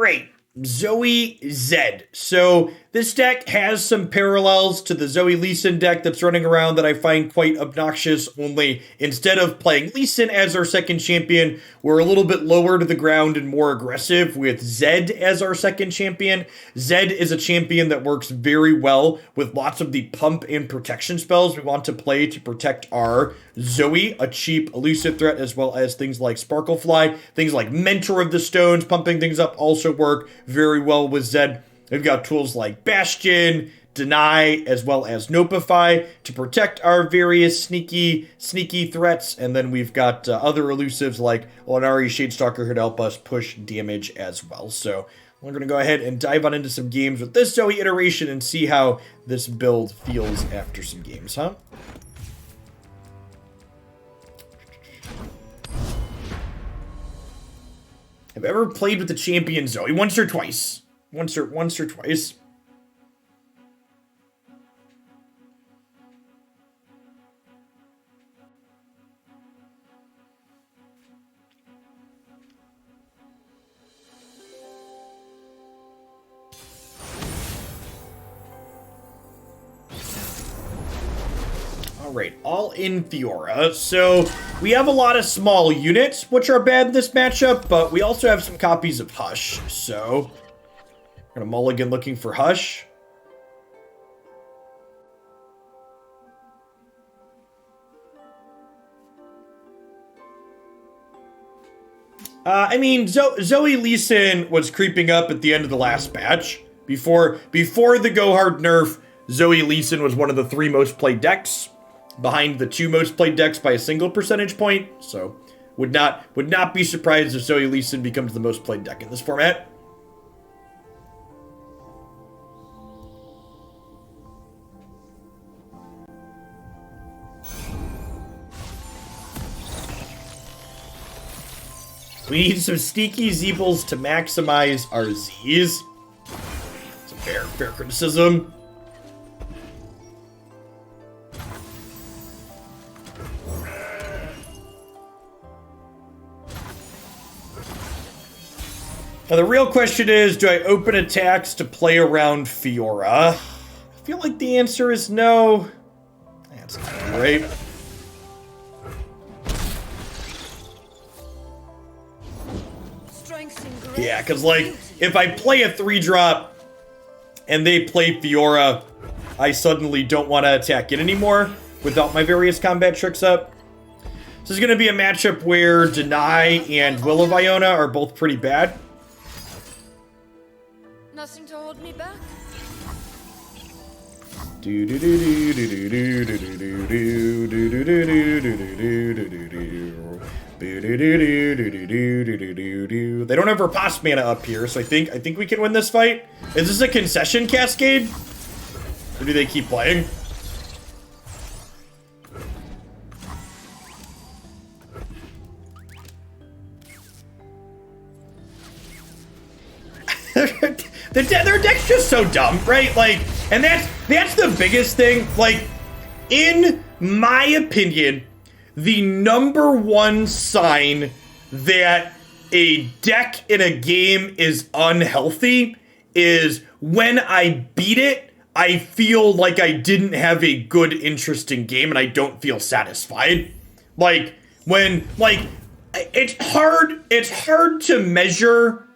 right. Zoe Zed. So this deck has some parallels to the Zoe Lee Sin deck that's running around that I find quite obnoxious, only instead of playing Lee Sin as our second champion, we're a little bit lower to the ground and more aggressive with Zed as our second champion. Zed is a champion that works very well with lots of the pump and protection spells we want to play to protect our Zoe, a cheap elusive threat, as well as things like Sparklefly, things like Mentor of the Stones, pumping things up also work very well with Zed. We've got tools like Bastion, Deny, as well as Nopify to protect our various sneaky threats. And then we've got other elusives like Lunari Shadestalker who help us push damage as well. So we're going to go ahead and dive on into some games with this Zoe iteration and see how this build feels after some games, huh? Have I ever played with the champion Zoe? Once or twice. Once or twice. Alright, all in Fiora. So we have a lot of small units, which are bad in this matchup, but we also have some copies of Hush. So we're gonna mulligan looking for Hush. I mean, Zoe Lee Sin was creeping up at the end of the last patch. Before the Go Hard nerf, Zoe Lee Sin was one of the 3 most played decks, behind the 2 most played decks by a single percentage point. So would not be surprised if Zoe Lee Sin becomes the most played deck in this format. We need some sneaky Zeebles to maximize our Z's. It's a fair criticism. Now the real question is, do I open attacks to play around Fiora? I feel like the answer is no. That's not right. Yeah, because, like, if I play a 3-drop and they play Fiora, I suddenly don't want to attack it anymore without my various combat tricks up. This is going to be a matchup where Deny and Will of Iona are both pretty bad. Nothing to hold me back. They don't have Riposte mana up here, so I think we can win this fight. Is this a concession cascade? Or do they keep playing? Their deck's just so dumb, right? Like, and that's the biggest thing. Like, in my opinion, the #1 sign that a deck in a game is unhealthy is when I beat it, I feel like I didn't have a good, interesting game and I don't feel satisfied. Like, when, like, it's hard to measure,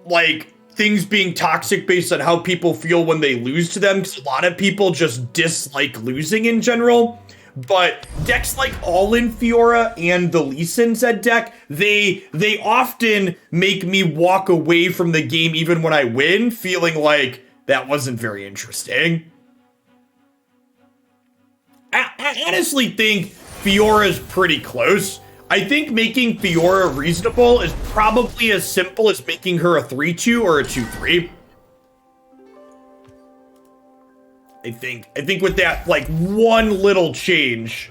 like, things being toxic based on how people feel when they lose to them, because a lot of people just dislike losing in general. But decks like All in Fiora and the Lee Sin Zed deck, they often make me walk away from the game even when I win, feeling like that wasn't very interesting. I honestly think Fiora's pretty close. I think making Fiora reasonable is probably as simple as making her a 3-2 or a 2-3. I think with that, like, one little change.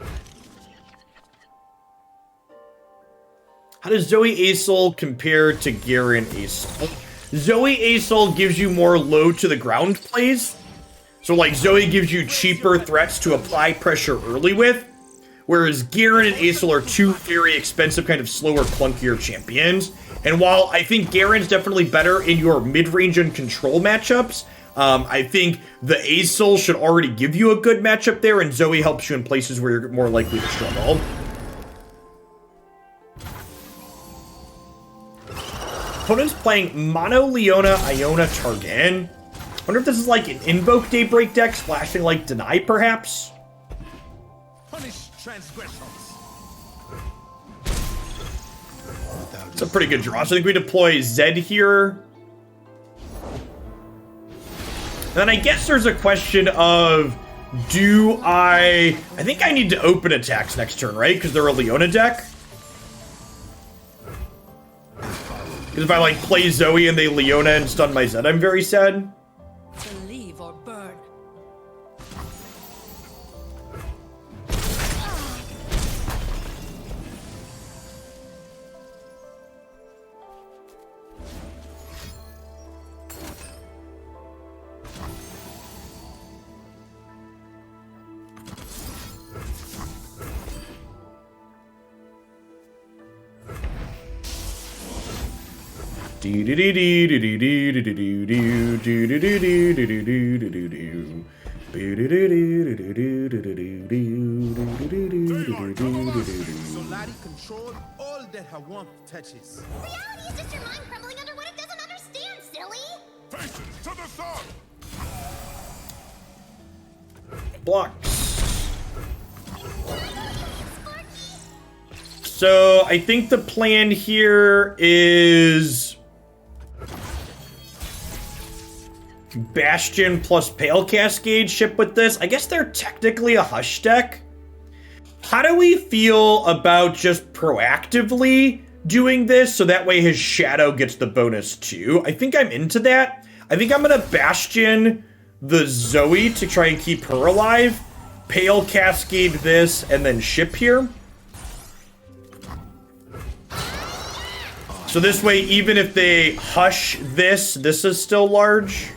How does Zoe Aesol compare to Garen Aesol? Zoe Aesol gives you more low to the ground plays. So, like, Zoe gives you cheaper threats to apply pressure early with. whereas Garen and Aesol are two very expensive, kind of slower, clunkier champions. And while I think Garen's definitely better in your mid-range and control matchups, I think the Aesol should already give you a good matchup there, and Zoe helps you in places where you're more likely to struggle. Opponent's playing Mono Leona, Iona, Targon. Wonder if this is like an Invoke Daybreak deck, splashing like Deny, perhaps? Punish transgressors. It's a pretty good draw. So I think we deploy Zed here. And then I guess there's a question of, do I think I need to open attacks next turn, right? Because they're a Leona deck. Because if I like play Zoe and they Leona and stun my Zed, I'm very sad. Believe or burn. Solari control all that her warmth touches. Reality is just your mind crumbling under what it doesn't understand, silly! Faces to the sun! Blocks. So I think the plan here is Bastion plus Pale Cascade ship with this. I guess they're technically a Hush deck. How do we feel about just proactively doing this so that way his Shadow gets the bonus too? I think I'm into that. I think I'm gonna Bastion the Zoe to try and keep her alive, Pale Cascade this, and then ship here. So this way, even if they hush this, this is still large.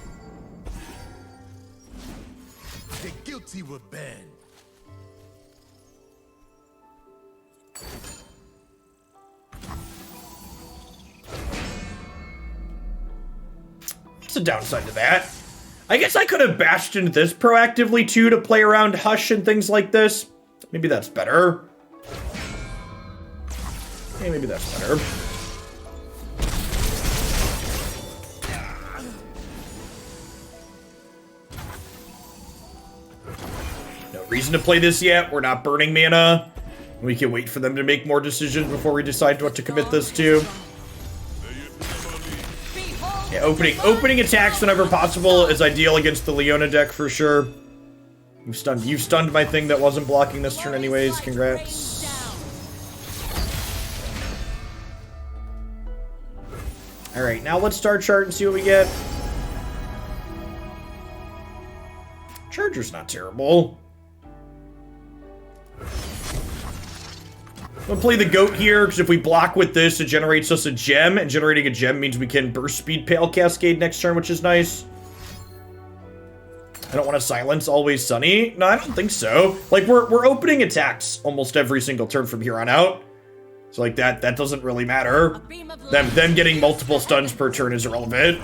The guilty will bend. What's the downside to that? I guess I could have Bastioned this proactively too to play around Hush and things like this. Maybe that's better. Yeah, maybe that's better. No reason to play this yet. We're not burning mana. We can wait for them to make more decisions before we decide what to commit this to. Yeah, opening attacks whenever possible is ideal against the Leona deck for sure. You stunned my thing that wasn't blocking this turn anyways. Congrats. Alright, now let's start chart and see what we get. Charger's not terrible. I'm gonna play the goat here, because if we block with this, it generates us a gem, and generating a gem means we can burst speed Pale Cascade next turn, which is nice. I don't want to silence Always Sunny. No, I don't think so. Like, we're opening attacks almost every single turn from here on out. So, like, that doesn't really matter. Them getting multiple stuns per turn is irrelevant.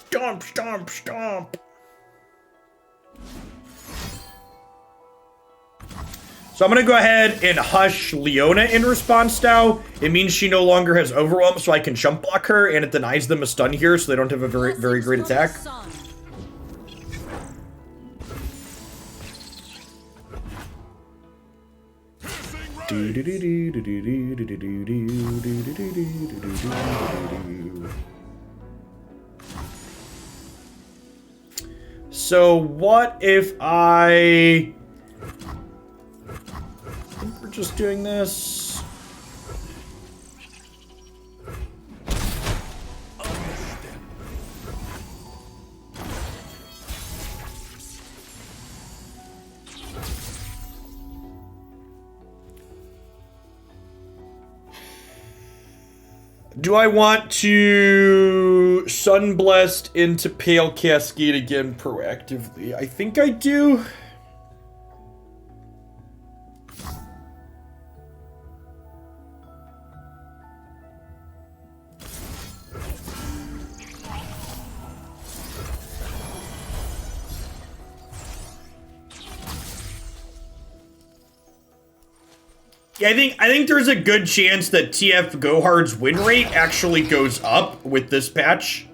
Stomp, stomp, stomp. So I'm going to go ahead and hush Leona in response now. It means she no longer has Overwhelm, so I can jump block her, and it denies them a stun here, so they don't have a very great attack. So what if I think we're just doing this? Do I want to Sunblessed into Pale Cascade again proactively? I think I do. Yeah, I think there's a good chance that TF Gohard's win rate actually goes up with this patch.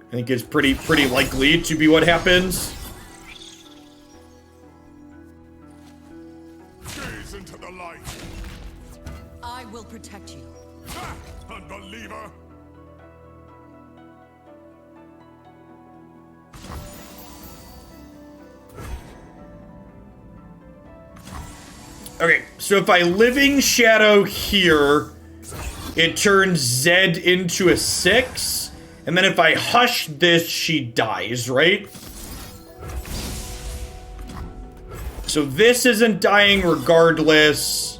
I think it's pretty likely to be what happens. Gaze into the light. I will protect you. Ha! Unbeliever! Okay, so if I Living Shadow here, it turns Zed into a 6. And then if I Hush this, she dies, right? So this isn't dying regardless.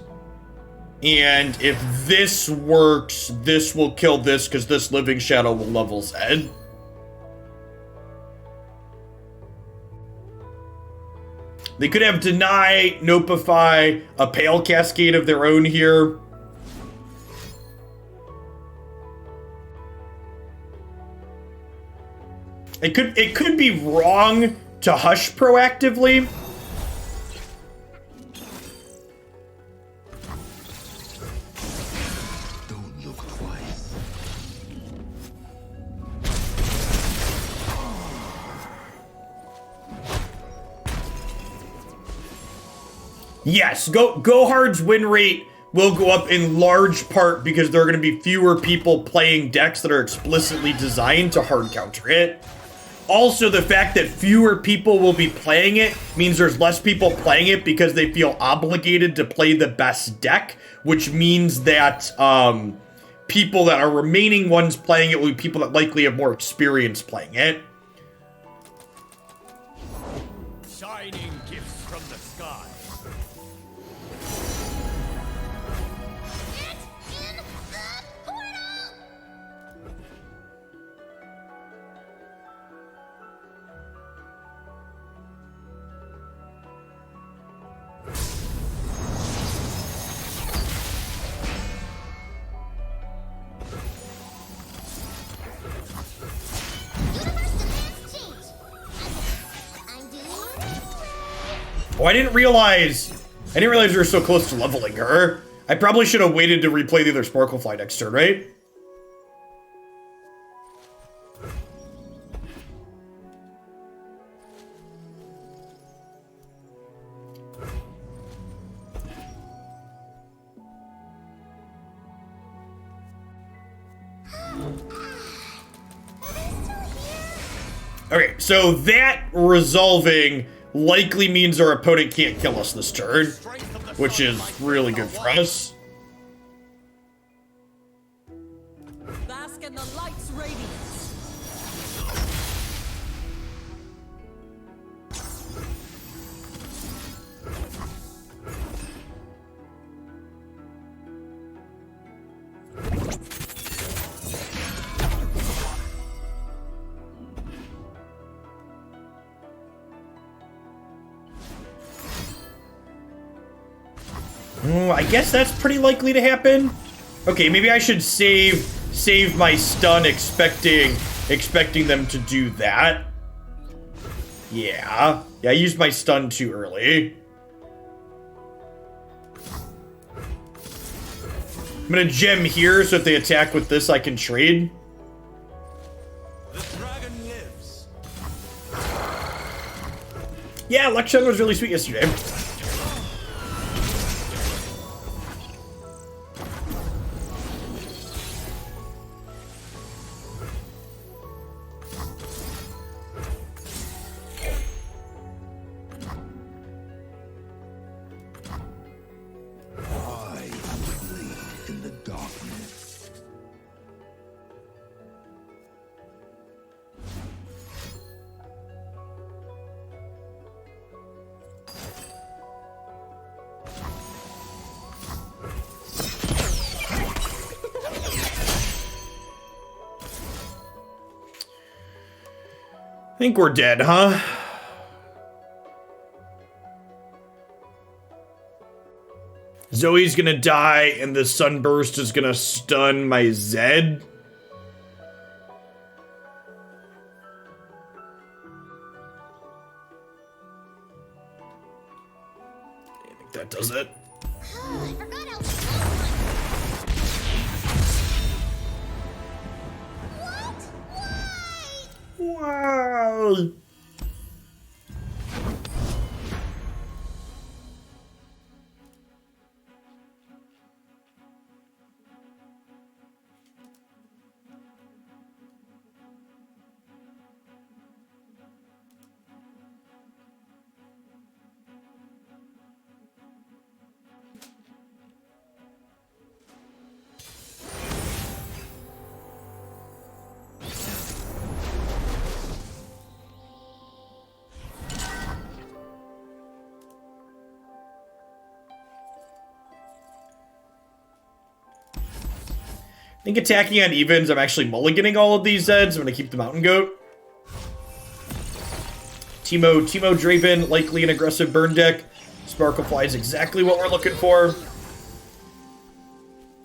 And if this works, this will kill this because this Living Shadow will level Zed. They could have Deny, Nopify, a Pale Cascade of their own here. It could be wrong to Hush proactively. Don't look twice. Yes, Gohard's win rate will go up in large part because there are going to be fewer people playing decks that are explicitly designed to hard counter it. Also, the fact that fewer people will be playing it means there's less people playing it because they feel obligated to play the best deck, which means that people that are remaining ones playing it will be people that likely have more experience playing it. Shining gifts from the sky. It's in the portal! Universe demands change. I'm doing Oh, I didn't realize we were so close to leveling her. I probably should have waited to replay the other Sparklefly next turn, right? Okay, so that resolving likely means our opponent can't kill us this turn, which is really good for us. Bask in the light's radiance. I guess that's pretty likely to happen. Okay, maybe I should save my stun expecting them to do that. Yeah, I used my stun too early. I'm gonna gem here, so if they attack with this, I can trade. The dragon lives. Yeah, Lexion was really sweet yesterday. I bleed in the darkness. I think we're dead, huh? Zoe's gonna die, and the sunburst is gonna stun my Zed. I think that does it. I forgot how What? Why? Wow. I think attacking on evens, I'm actually mulliganing all of these Zeds. I'm going to keep the Mountain Goat. Teemo Draven, likely an aggressive burn deck. Sparklefly is exactly what we're looking for.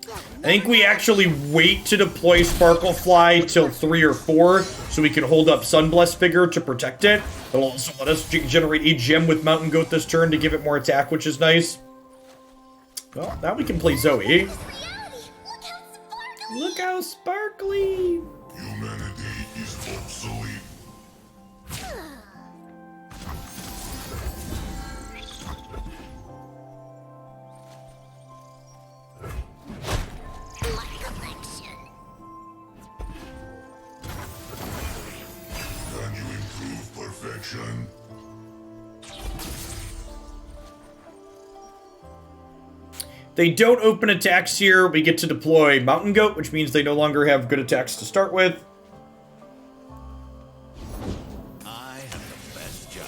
I think we actually wait to deploy Sparklefly till 3 or 4 so we can hold up Sunblessed Figure to protect it. It'll also let us generate a gem with Mountain Goat this turn to give it more attack, which is nice. Well, now we can play Zoe. Look how sparkly! Humanity is obsolete. My collection. Can you improve perfection? They don't open attacks here. We get to deploy Mountain Goat, which means they no longer have good attacks to start with. I have the best job.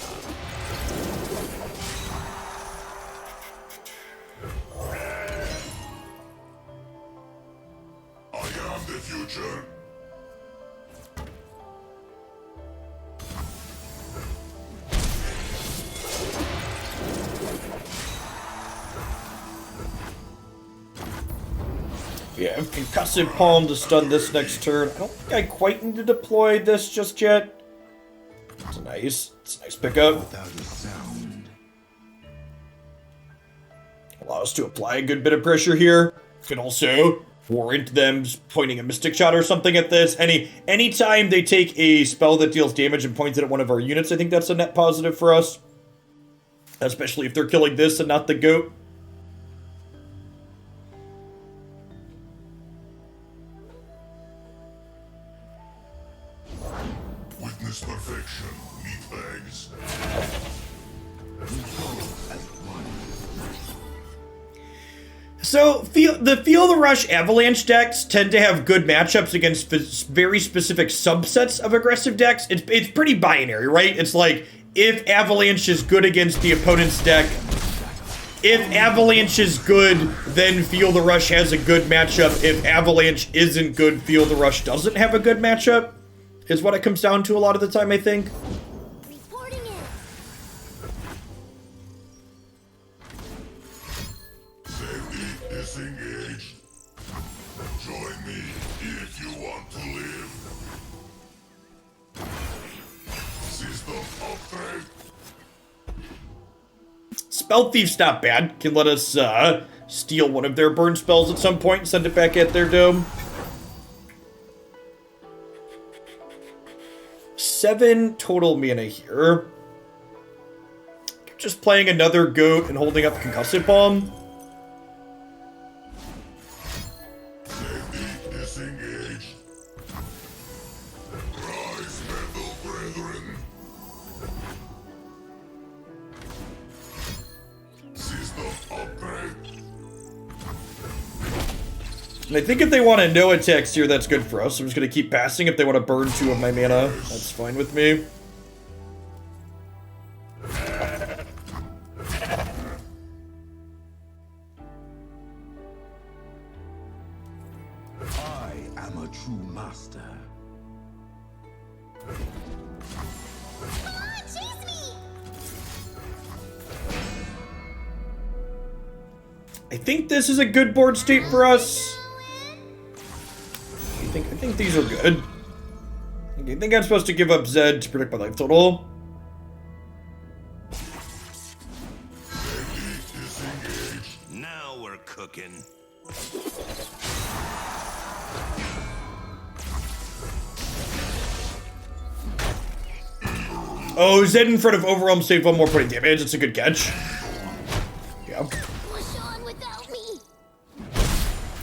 I am the future. Yeah, Concussive Palm to stun this next turn. I don't think I quite need to deploy this just yet. It's a nice pickup. Without a sound. Allow us to apply a good bit of pressure here. Can also warrant them pointing a Mystic Shot or something at this. Anytime they take a spell that deals damage and points it at one of our units, I think that's a net positive for us. Especially if they're killing this and not the goat. Witness perfection, meatbags. So, Feel the Rush Avalanche decks tend to have good matchups against very specific subsets of aggressive decks. It's pretty binary, right? It's like, if Avalanche is good against the opponent's deck, if Avalanche is good, then Feel the Rush has a good matchup. If Avalanche isn't good, Feel the Rush doesn't have a good matchup, is what it comes down to a lot of the time, I think. Reporting in. Safety disengaged. Join me if you want to live. System upgrade. Spell Thief's not bad. Can let us steal one of their burn spells at some point and send it back at their dome. 7 total mana here. Just playing another goat and holding up Concussive Bomb. Safety disengaged. Rise, metal brethren. System upgrade. And I think if they want to no attacks here, that's good for us. I'm just going to keep passing. If they want to burn 2 of my mana, that's fine with me. I am a true master. I think this is a good board state for us. I think these are good. I think I'm supposed to give up Zed to protect my life total. Now we're cooking. Oh, Zed in front of Overwhelm saved one more point of damage. It's a good catch. Yeah. Push on without me.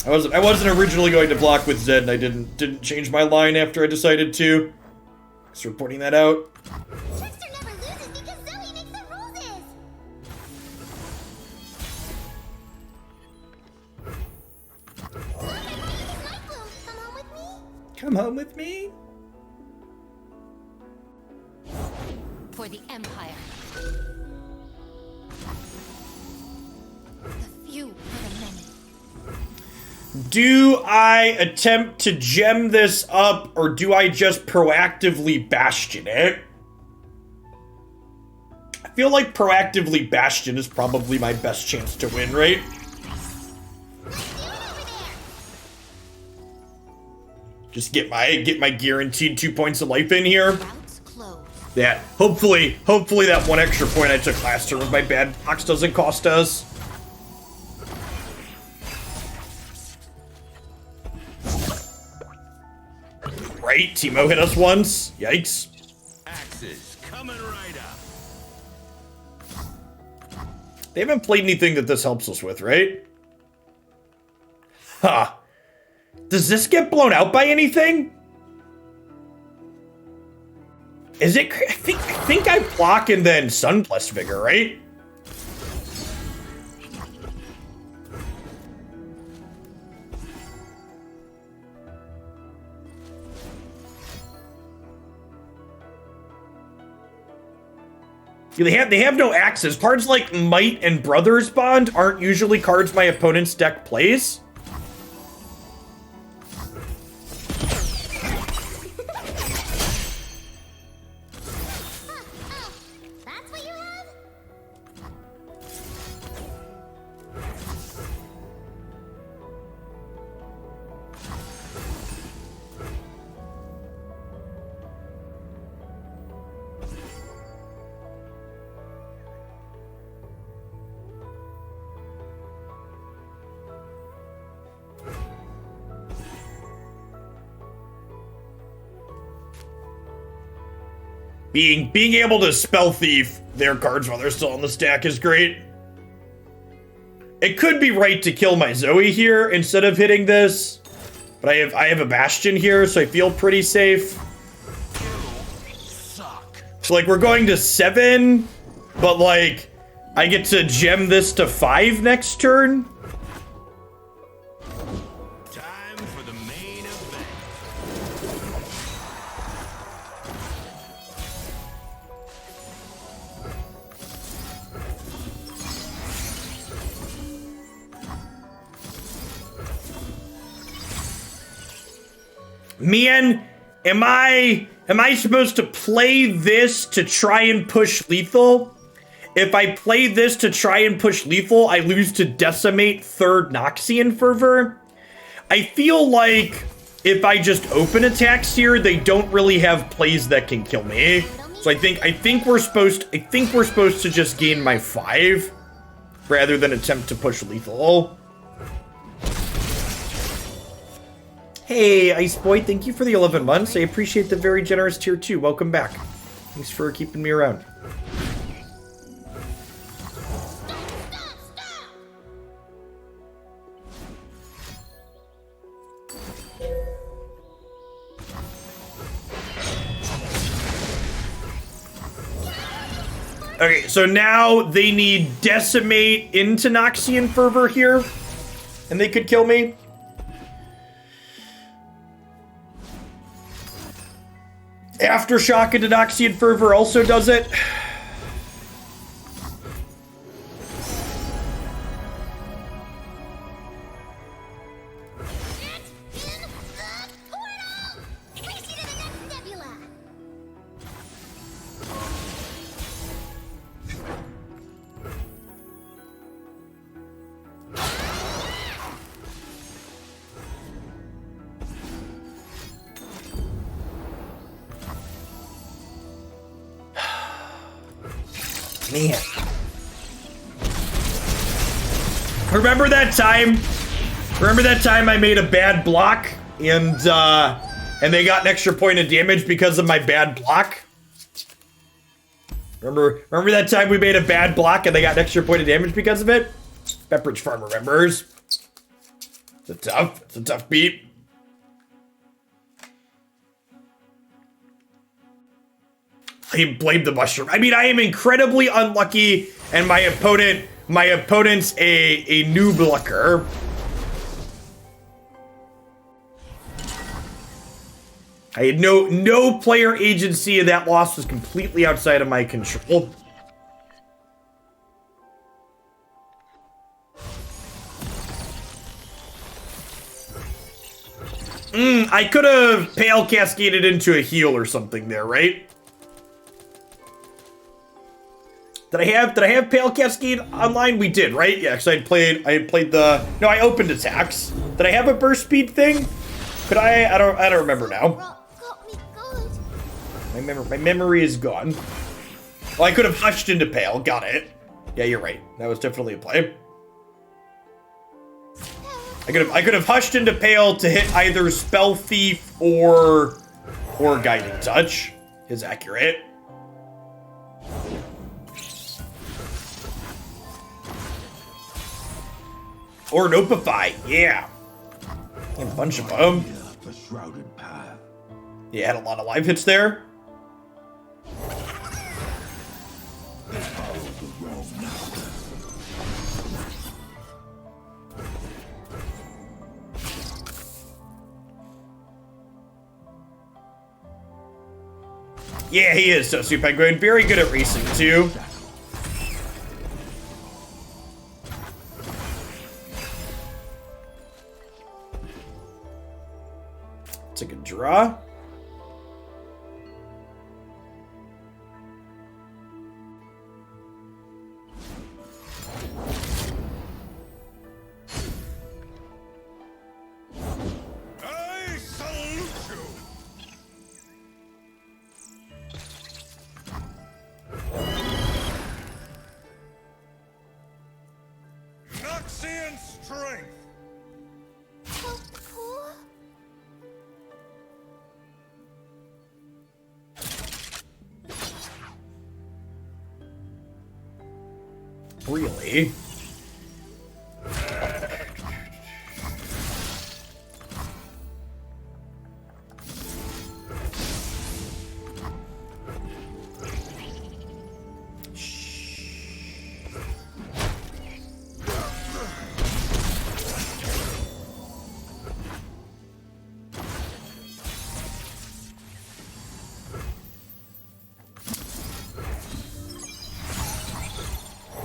I wasn't originally going to block with Zed, and I didn't change my line after I decided to. So we're pointing that out. Trickster never loses because Zoe makes the roses. Look, I can use this night bloom. Come home with me. Come home with me. For the Empire. The few for the many. Do I attempt to gem this up, or do I just proactively Bastion it? I feel like proactively Bastion is probably my best chance to win, right? Just get my guaranteed 2 points of life in here. Routes closed. Yeah, hopefully that one extra point I took last turn with my bad box doesn't cost us. Right, Teemo hit us once. Yikes. Axes coming right up. They haven't played anything that this helps us with, right? Huh. Does this get blown out by anything? Is it? I think I block and then Sunblessed Vigor, right? Yeah, they have no axes. Cards like Might and Brothers Bond aren't usually cards my opponent's deck plays. That's what you have? Being able to Spell Thief their cards while they're still on the stack is great. It could be right to kill my Zoe here instead of hitting this, but I have a Bastion here, so I feel pretty safe. Suck. So like we're going to 7, but like I get to gem this to 5 next turn. Time for the main event. Man, am I supposed to play this to try and push lethal? If I play this to try and push lethal, I lose to Decimate 3rd Noxian Fervor. I feel like if I just open attacks here, they don't really have plays that can kill me. So I think we're supposed to just gain my 5 rather than attempt to push lethal. Hey, Ice Boy, thank you for the 11 months. I appreciate the very generous tier 2. Welcome back. Thanks for keeping me around. Okay, so now they need Decimate into Noxian Fervor here, and they could kill me. Aftershock into Noxian Fervor also does it. Man. Remember that time? Remember that time I made a bad block and they got an extra point of damage because of my bad block? Remember that time we made a bad block and they got an extra point of damage because of it? Pepperidge Farm remembers. It's a tough beat. I blame the mushroom. I mean, I am incredibly unlucky, and my opponent's a noob looker. I had no player agency, and that loss was completely outside of my control. I could have Pale Cascaded into a heal or something there, right? Did I have Pale Cascade online? We did, right? Yeah, because I had played the... No, I opened attacks. Did I have a burst speed thing? Could I? I don't remember now. Got me good. My memory is gone. Well, I could have hushed into Pale. Got it. Yeah, you're right. That was definitely a play. I could have hushed into Pale to hit either Spell Thief or Guiding Touch. Is accurate. Or Nopify, yeah. A bunch of them. Yeah, had a lot of live hits there. Yeah, he is Tosu Penguin. Very good at racing, too. Take a draw. I salute you. Noxian strength. So poor. Really?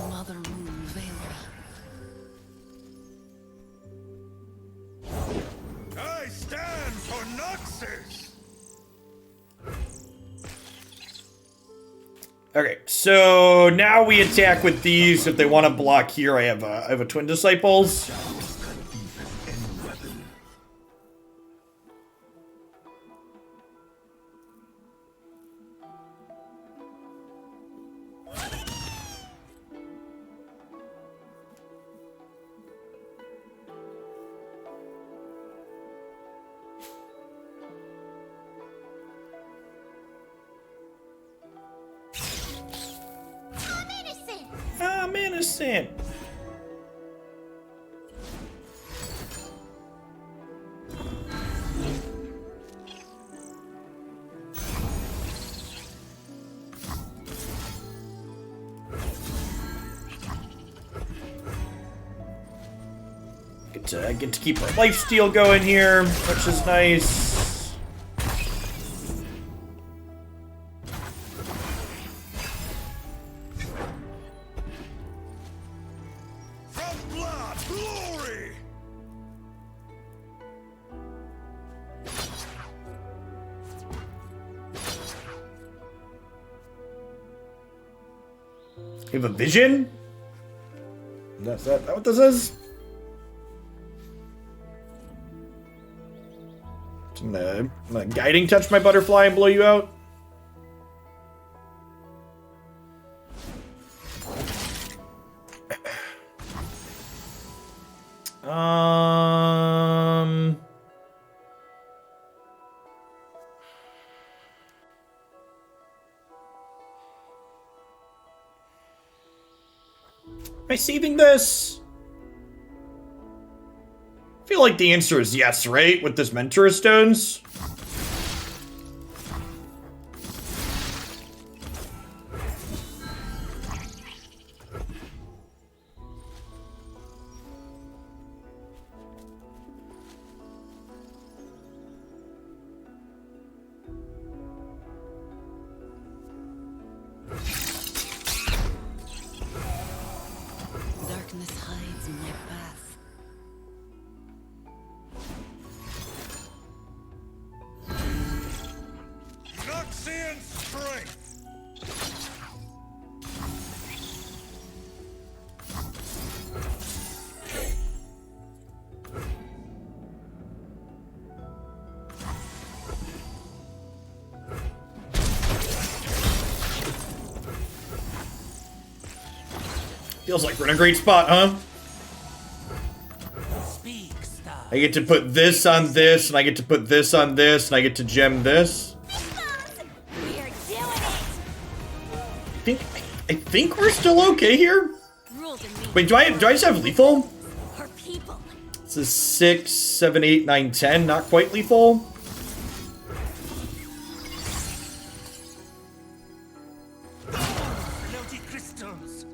Mother Moon, veil me. I stand for Noxus. Okay, so now we attack with these. If they want to block here, I have a Twin Disciples. I'm innocent. I'm innocent. Get to keep our lifesteal going here, which is nice. From blood, glory. You have a vision? Is that what this is? I'm gonna guiding touch my butterfly and blow you out. Am I saving this? I feel like the answer is yes, right? With this Mentor Stones. Darkness hides in my path. Noxian strength! Feels like we're in a great spot, huh? Speak, star. I get to put this on this, and I get to put this on this, and I get to gem this. We're doing it! I think we're still okay here. Rules and me. Wait, do I just have lethal? Her people. This is 6, 7, 8, 9, 10. Not quite lethal. Floaty crystals!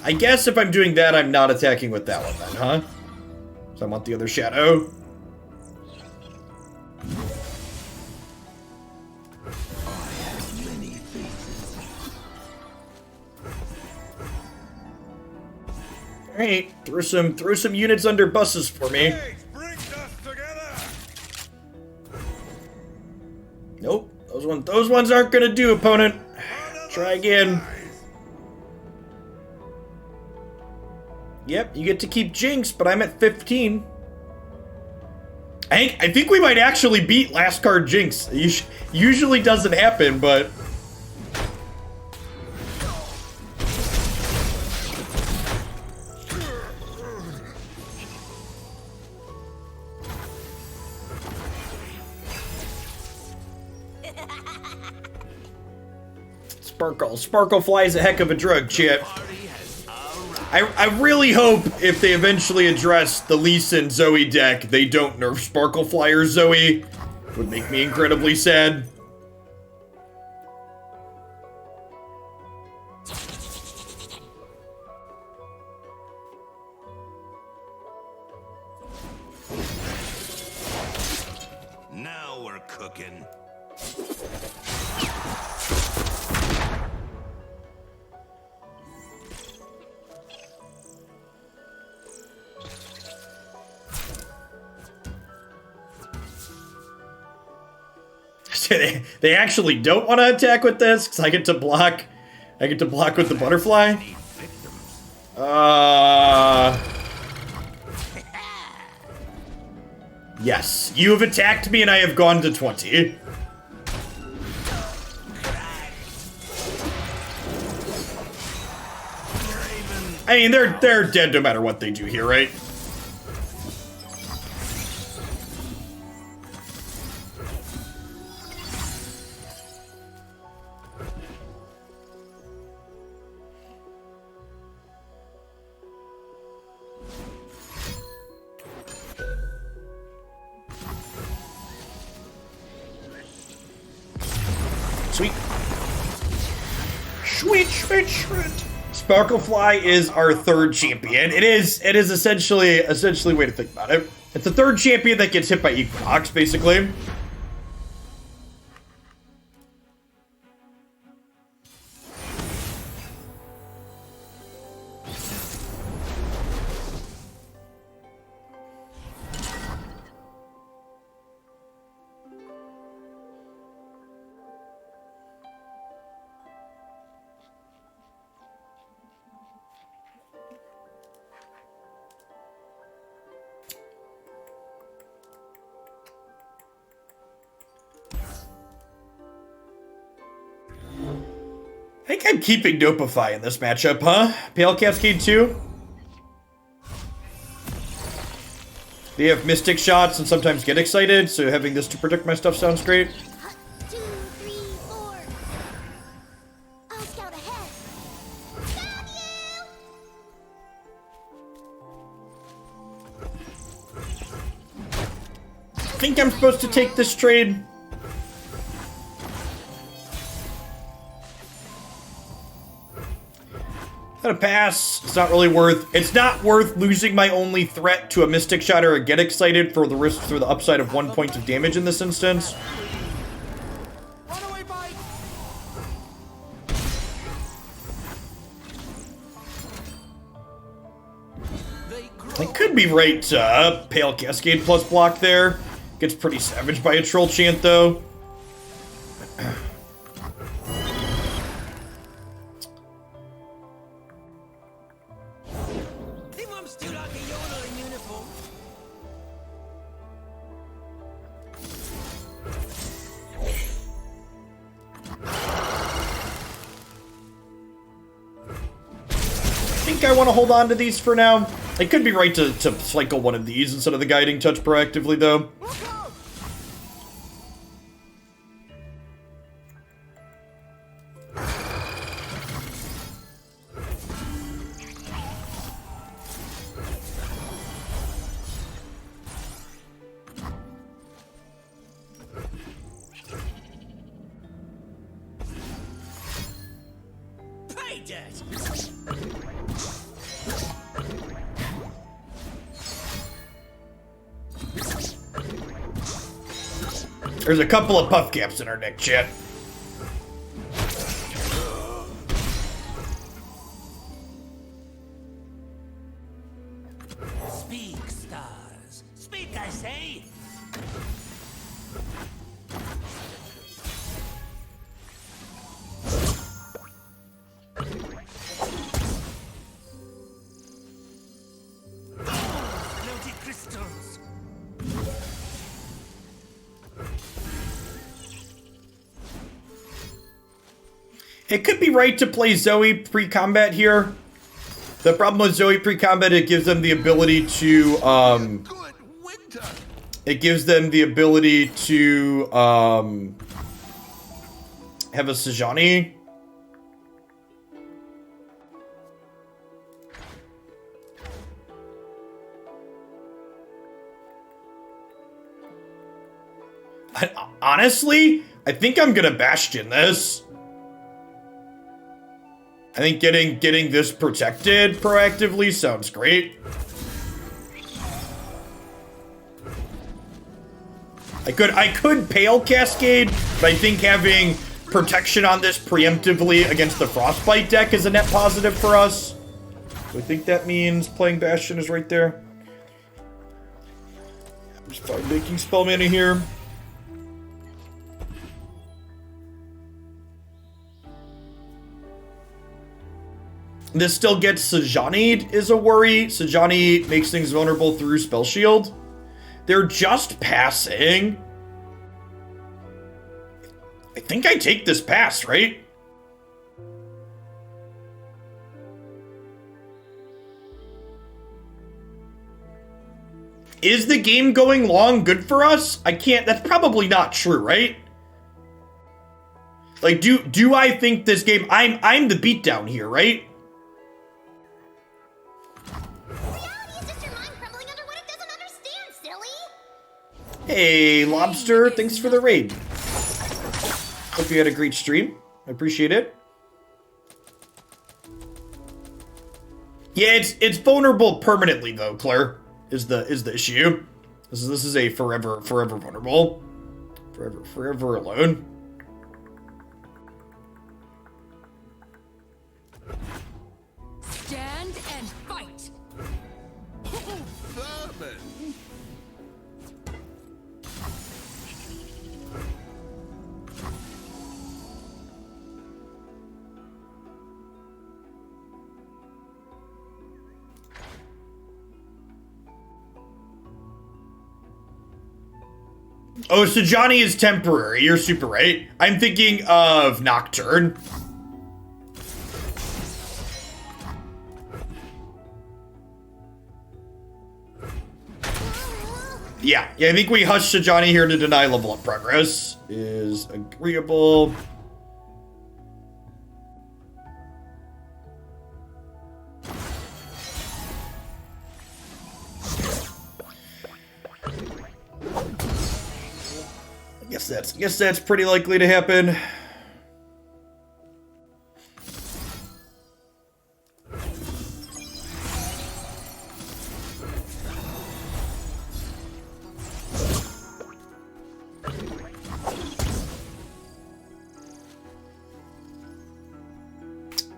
I guess if I'm doing that, I'm not attacking with that one then, huh? So I want the other shadow. Alright, throw some units under buses for me. Fate brings us together! Nope, those ones aren't gonna do, opponent. Try again. Yep, you get to keep Jinx, but I'm at 15. I think we might actually beat last card Jinx. Usually doesn't happen, but... Sparkle Fly is a heck of a drug, Chip. I really hope if they eventually address the Lee Sin Zoe deck, they don't nerf Sparkle Fly or Zoe. It would make me incredibly sad. Now we're cooking. They actually don't want to attack with this because I get to block. I get to block with the butterfly. Yes, you have attacked me and I have gone to 20. I mean, they're dead no matter what they do here, right? Sweet. Sweet. Sparklefly is our third champion. It is essentially a way to think about it. It's the third champion that gets hit by Equinox, basically. I think I'm keeping Dopify in this matchup, huh? Pale Cascade 2? They have mystic shots and sometimes get excited, so having this to protect my stuff sounds great. Hut, 2, 3, 4. I'll scout ahead. Found you! I think I'm supposed to take this trade. Gotta pass. It's not really worth. It's not worth losing my only threat to a mystic shot or a get excited for the risk for the upside of 1 point of damage in this instance. Runaway bite! I could be right to Pale Cascade plus block there. Gets pretty savaged by a Troll Chant though. The mom still like a Yoda in uniform. I think I want to hold on to these for now. I could be right to cycle one of these instead of the Guiding Touch proactively though. Pay debt. There's a couple of puff caps in our deck, chat. Speak, stars. Speak, I say. Floaty crystals. It could be right to play Zoe pre-combat here. The problem with Zoe pre-combat, it gives them the ability to, Good winter. it gives them the ability to, have a Sejani. Honestly, I think I'm gonna Bastion this. I think getting this protected proactively sounds great. I could Pale Cascade, but I think having protection on this preemptively against the Frostbite deck is a net positive for us. So I think that means playing Bastion is right there. I'm just fine making spell mana here. This still gets Sejani'd is a worry. Sejani makes things vulnerable through Spell Shield. They're just passing. I think I take this pass, right? Is the game going long good for us? I can't, that's probably not true, right? Like, do I think this game, I'm the beatdown here, right? Reality is just your mind crumbling under what it doesn't understand, silly! Hey, Lobster, thanks for the raid. Hope you had a great stream. I appreciate it. Yeah, it's vulnerable permanently though, Claire, is the issue. This is a forever vulnerable. Forever alone. Stand and fight. Vermin. Oh, so Johnny is temporary. You're super right. I'm thinking of Nocturne. Yeah, I think we hush Sajani here to deny level up progress. Is agreeable. Guess that's pretty likely to happen.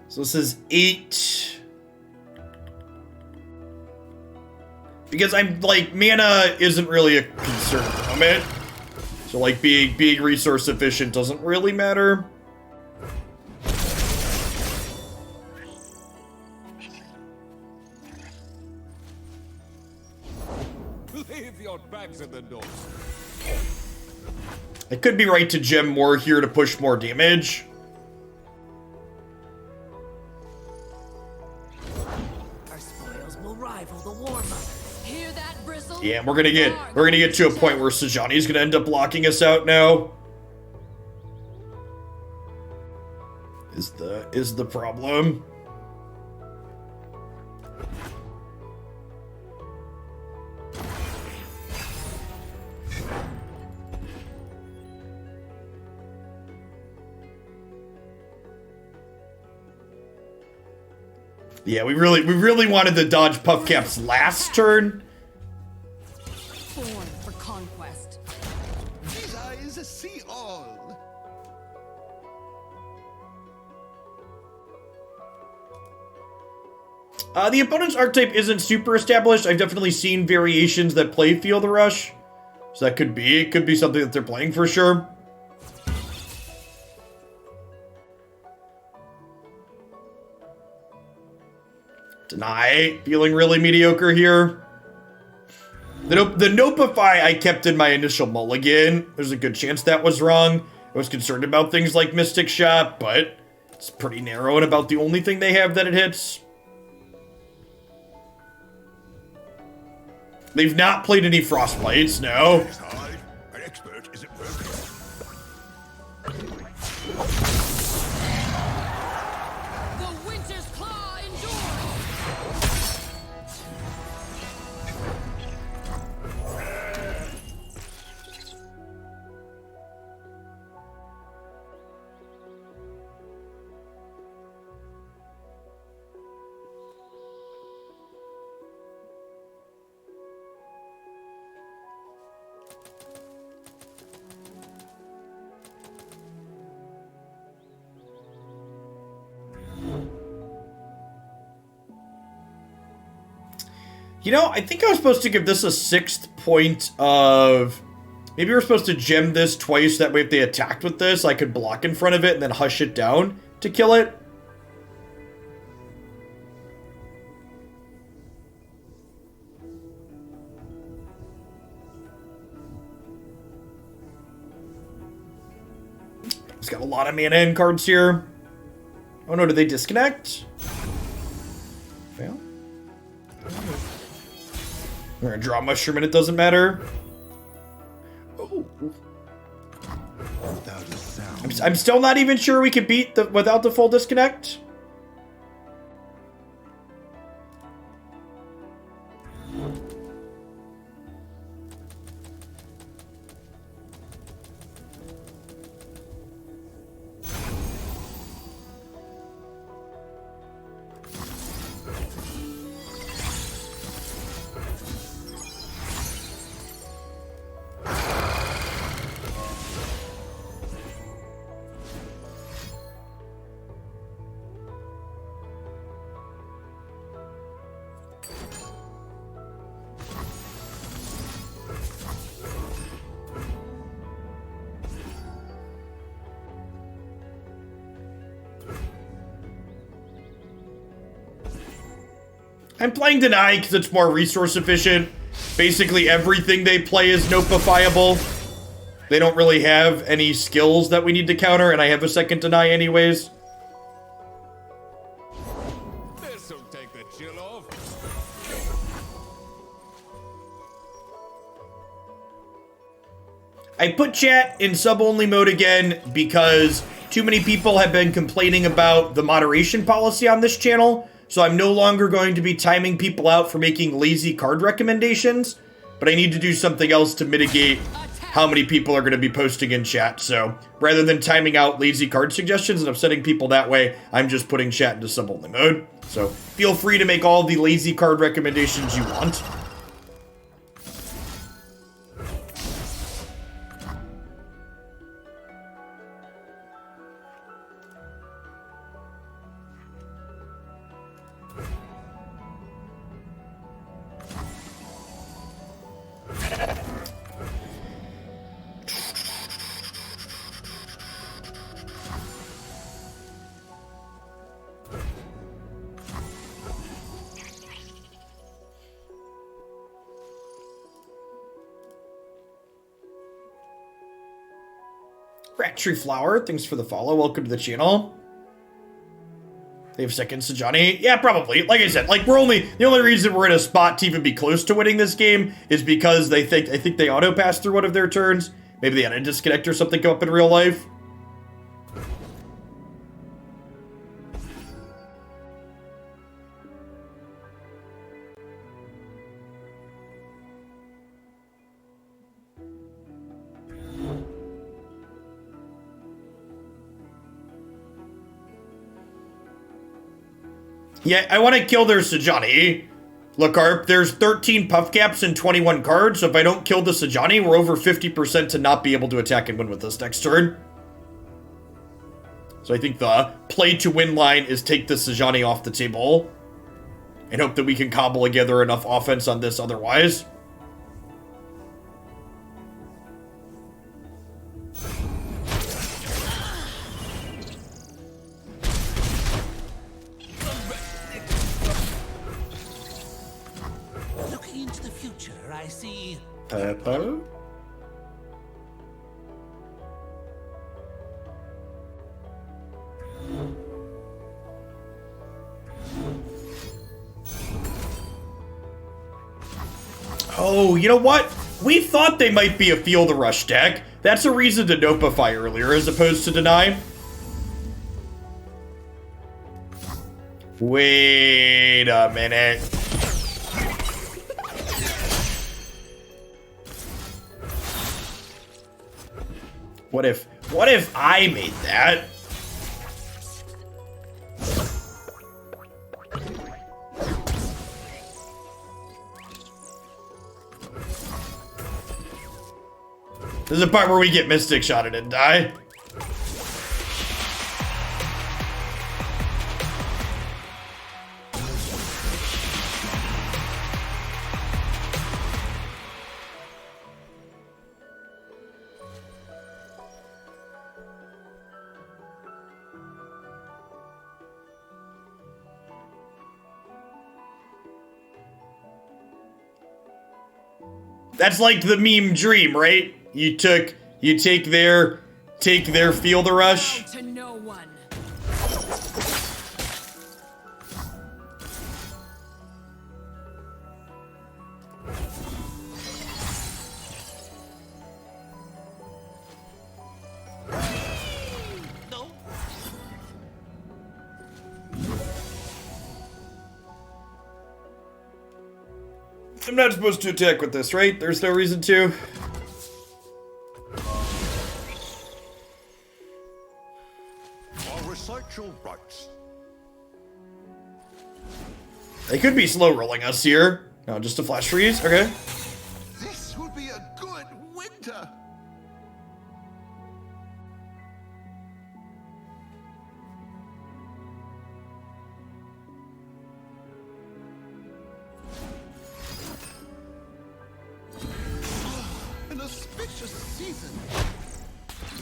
So this is 8. Because I'm like, mana isn't really a concern at the moment. So like being resource efficient doesn't really matter. Leave your bags at the door. I could be right to gem more here to push more damage. Our spoils will rival the war mother. Hear that, Bristle? Yeah, we're gonna get to a point where Sajani's gonna end up blocking us out now. Is the problem. Yeah, we really wanted to dodge Puffcap's last turn. Born for conquest. These eyes see all. The opponent's archetype isn't super established. I've definitely seen variations that play Feel the Rush. So that could be something that they're playing for sure. Deny, feeling really mediocre here. The Nopify I kept in my initial mulligan. There's a good chance that was wrong. I was concerned about things like Mystic Shot, but it's pretty narrow and about the only thing they have that it hits. They've not played any Frostbites, no. It's hard. An expert isn't perfect. The winter's claw endures. You know, I think I was supposed to give this a 6th point of... Maybe we're supposed to gem this twice, that way if they attacked with this, I could block in front of it and then hush it down to kill it. It's got a lot of mana in cards here. Oh no, did they disconnect? Fail? We're gonna draw Mushroom and it doesn't matter. Oh. Without a sound. I'm still not even sure we could beat without the full disconnect. I'm playing Deny because it's more resource efficient. Basically everything they play is notifiable. They don't really have any skills that we need to counter, and I have a second Deny anyways. This'll take the chill off. I put chat in sub-only mode again because too many people have been complaining about the moderation policy on this channel, so I'm no longer going to be timing people out for making lazy card recommendations, but I need to do something else to mitigate how many people are going to be posting in chat. So rather than timing out lazy card suggestions and upsetting people that way, I'm just putting chat into sub-only mode. So feel free to make all the lazy card recommendations you want. Tree Flower, thanks for the follow. Welcome to the channel. They have second Sajani. Yeah, probably. Like I said, like the only reason we're in a spot to even be close to winning this game is because I think they auto pass through one of their turns. Maybe they had a disconnect or something come up in real life. Yeah, I want to kill their Sajani. Look, Arp, there's 13 puff caps and 21 cards, so if I don't kill the Sajani, we're over 50% to not be able to attack and win with this next turn. So I think the play to win line is take the Sajani off the table and hope that we can cobble together enough offense on this otherwise. Purple. Oh, you know what? We thought they might be a Feel the Rush deck. That's a reason to Nopify earlier as opposed to deny. Wait a minute. What if I made that? This is the part where we get Mystic Shotted and die. That's like the meme dream, right? You take their Feel the Rush. To no one. I'm not supposed to attack with this, right? There's no reason to. I'll recite your rights. They could be slow rolling us here. No, just a flash freeze. Okay. This will be a good winter. An auspicious season.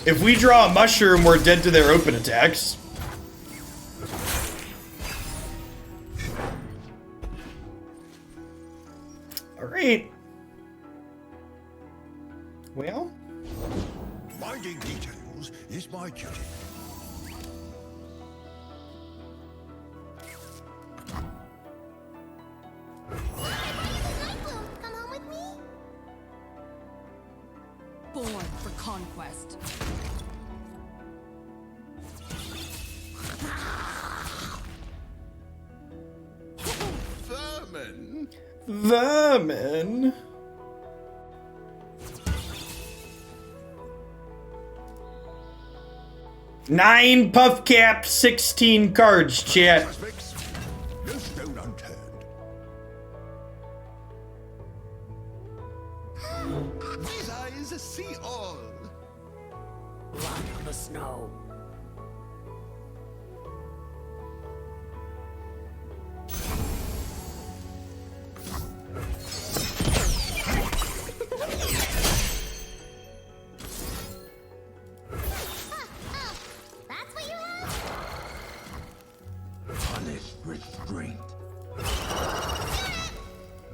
If we draw a mushroom, we're dead to their open attacks. Alright. Well. Minding details is my duty. Come home with me? Born for quest. Vermin. Vermin. Nine puff cap, 16 cards, chat. Suspects. No stone unturned. These eyes see all. Blood on the snow. Oh, that's what you have? Punish restraint.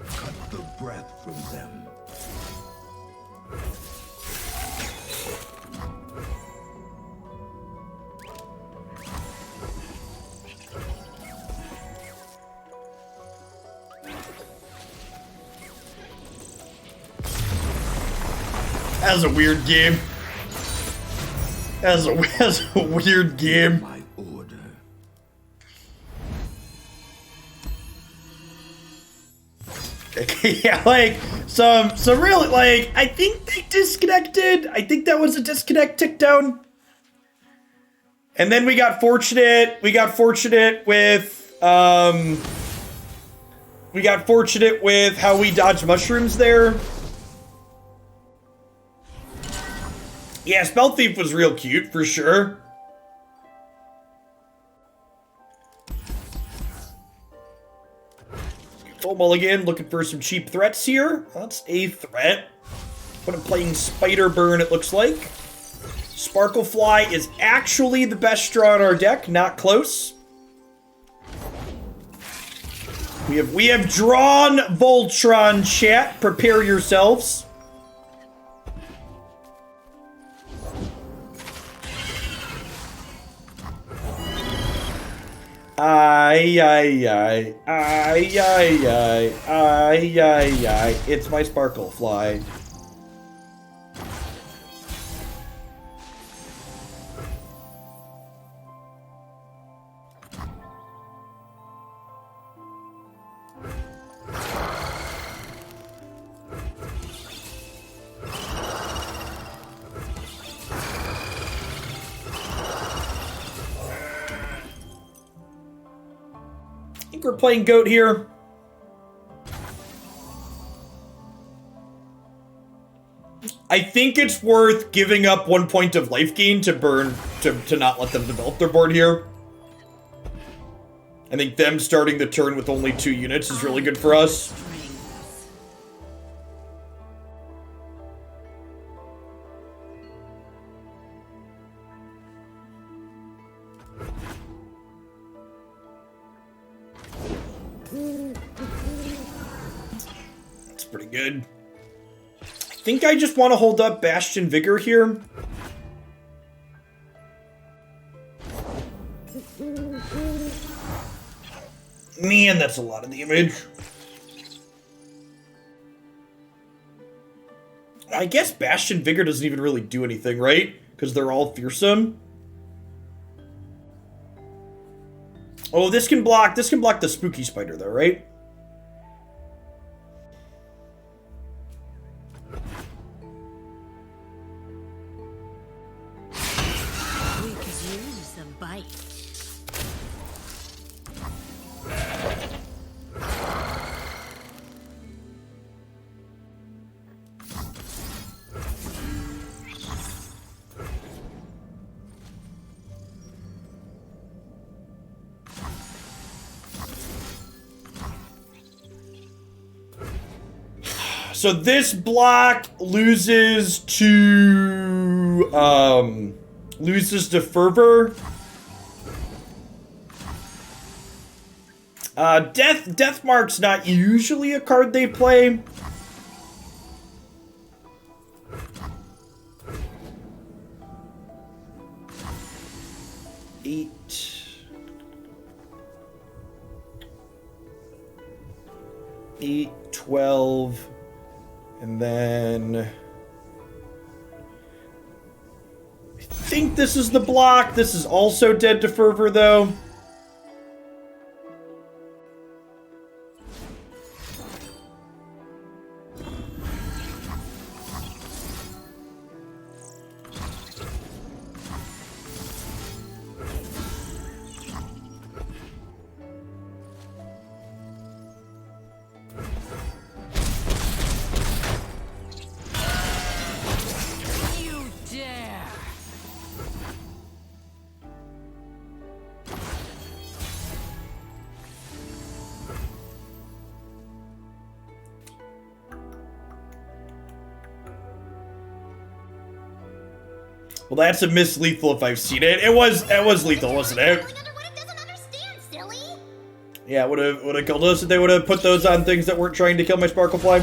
Cut the breath from them. That was a weird game. That was a weird game. My order. Yeah, like some really, like, I think they disconnected. I think that was a disconnect tick down. And then we got fortunate. We got fortunate with how we dodged mushrooms there. Yeah, Spell Thief was real cute for sure. Full mulligan, looking for some cheap threats here. That's a threat. But I'm playing Spider Burn, it looks like. Sparklefly is actually the best draw in our deck, not close. We have drawn Voltron, chat. Prepare yourselves. Ay, ay, ay, ay, ay, ay, ay, ay, ay. It's my Sparklefly. I think we're playing goat here. I think it's worth giving up 1 point of life gain to burn to not let them develop their board here. I think them starting the turn with only 2 units is really good for us. That's pretty good. I think I just want to hold up Bastion Vigor here. Man, that's a lot of damage. I guess Bastion Vigor doesn't even really do anything, right? Because they're all fearsome. Oh, this can block the spooky spider though, right? We could use some bite. So this block loses to fervor. Deathmark's not usually a card they play. Eight, 12, and then think this is the block. This is also dead to Fervor, though. Well, that's a miss lethal if I've seen it. It was lethal, wasn't it? Under what it doesn't understand, silly. Yeah, would have killed us if they would have put those on things that weren't trying to kill my Sparklefly.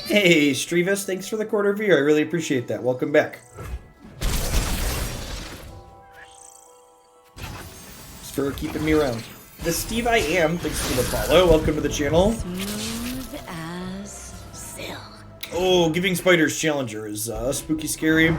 Hey, Strevis, thanks for the quarter view. I really appreciate that. Welcome back. Thanks for keeping me around. The Steve I am, thanks for the follow. Welcome to the channel. Smooth as silk. Oh, giving spiders challenger is spooky scary.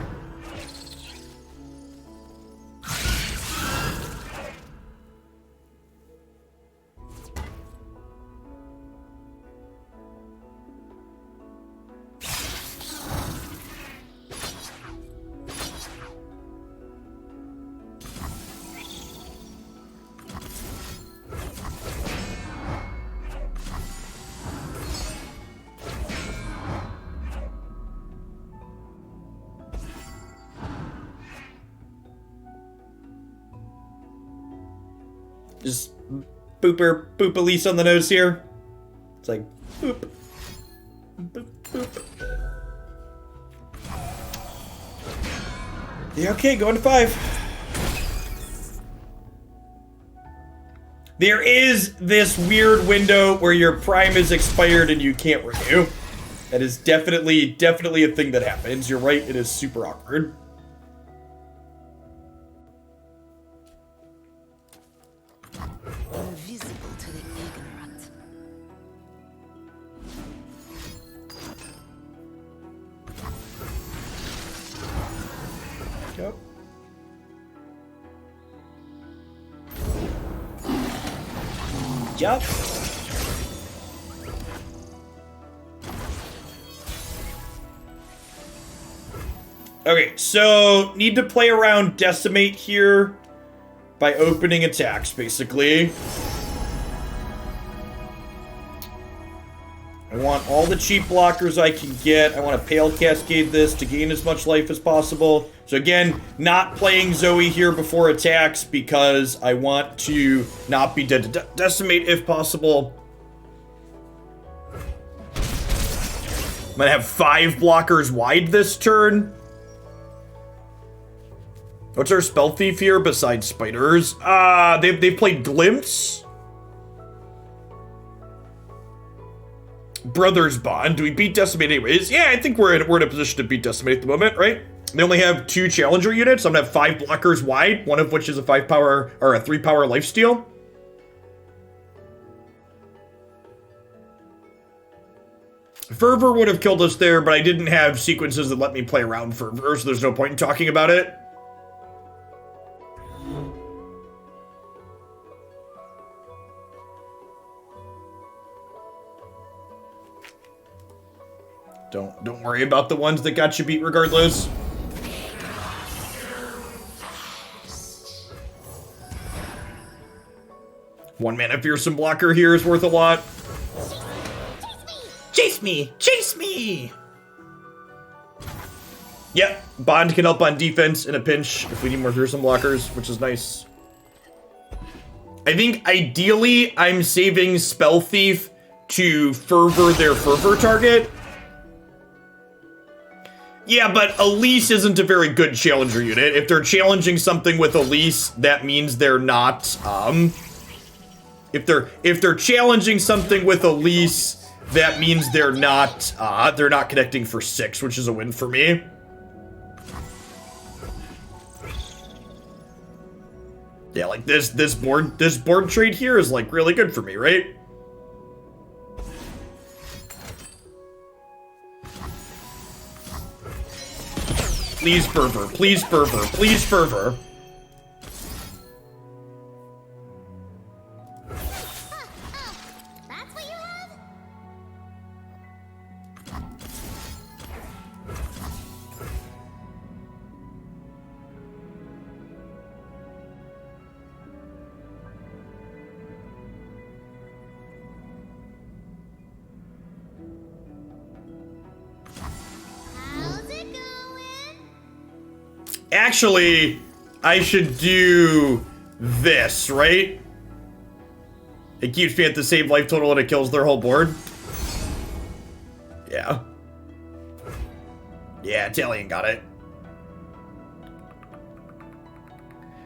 Just boop Elise on the nose here. It's like boop. Boop, boop. Yeah, okay, going to 5. There is this weird window where your prime is expired and you can't renew. That is definitely a thing that happens. You're right, it is super awkward. Invisible to the ignorant. Yep. Yep. Okay, so need to play around Decimate here by opening attacks, basically. I want all the cheap blockers I can get. I want to Pale Cascade this to gain as much life as possible. So again, not playing Zoe here before attacks because I want to not be dead to Decimate if possible. I'm going to have 5 blockers wide this turn. What's our spell thief here besides spiders? They've played Glimpse. Brothers Bond. Do we beat Decimate anyways? Yeah, I think we're in a position to beat Decimate at the moment, right? They only have 2 challenger units. I'm gonna have 5 blockers wide, one of which is a 5 power or a 3 power lifesteal. Fervor would have killed us there, but I didn't have sequences that let me play around Fervor, so there's no point in talking about it. Don't worry about the ones that got you beat regardless. One mana fearsome blocker here is worth a lot. Chase me! Chase me! Yep, Bond can help on defense in a pinch if we need more fearsome blockers, which is nice. I think ideally I'm saving Spell Thief to Fervor their Fervor target. Yeah, but Elise isn't a very good challenger unit. If they're challenging something with Elise, that means they're not, if they're challenging something with Elise, that means they're not connecting for 6, which is a win for me. Yeah, like this board trade here is like really good for me, right? Please fervor, please fervor, please fervor. That's what you have? How's it going? Actually, I should do this, right? It keeps me at the same life total and it kills their whole board. Yeah. Yeah, Italian got it.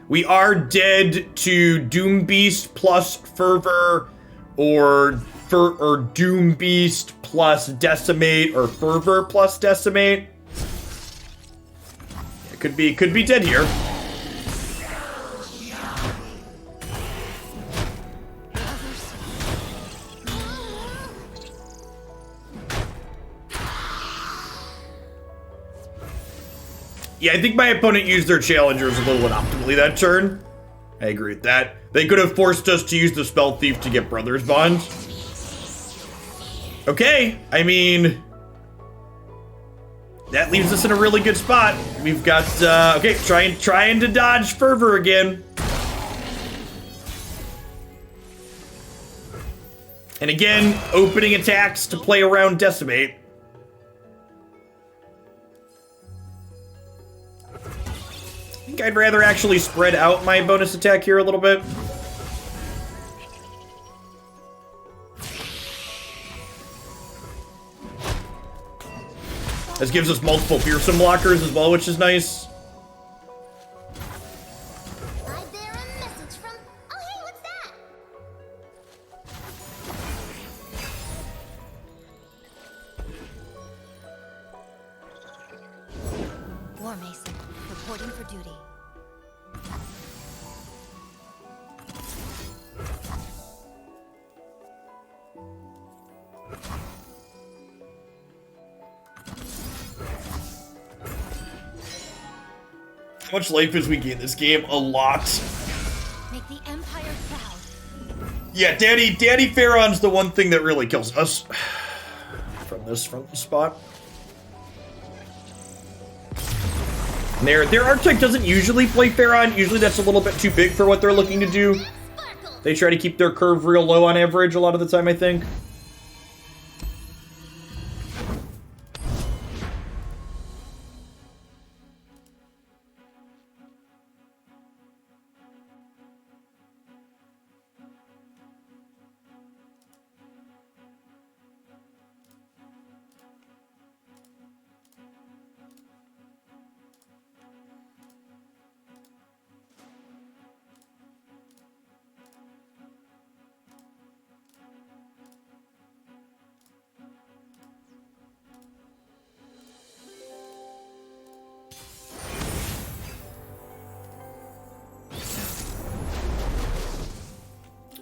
We are dead to Doom Beast plus Fervor or Doom Beast plus Decimate or Fervor plus Decimate. It could be dead here. Yeah, I think my opponent used their challengers a little inoptimally that turn. I agree with that. They could have forced us to use the Spell Thief to get Brothers Bond. Okay, I mean... that leaves us in a really good spot. We've got, okay, trying to dodge Fervor again. And again, opening attacks to play around Decimate. I think I'd rather actually spread out my bonus attack here a little bit. This gives us multiple fearsome blockers as well, which is nice. I bear a message from... Oh, hey, what's that? War Mason, reporting for duty. How much life as we gain this game? A lot. Make the Empire proud. Yeah, Daddy Pharaon's the one thing that really kills us. From this spot. And their archetype doesn't usually play Pharaon. Usually that's a little bit too big for what they're looking to do. Sparkle. They try to keep their curve real low on average a lot of the time, I think.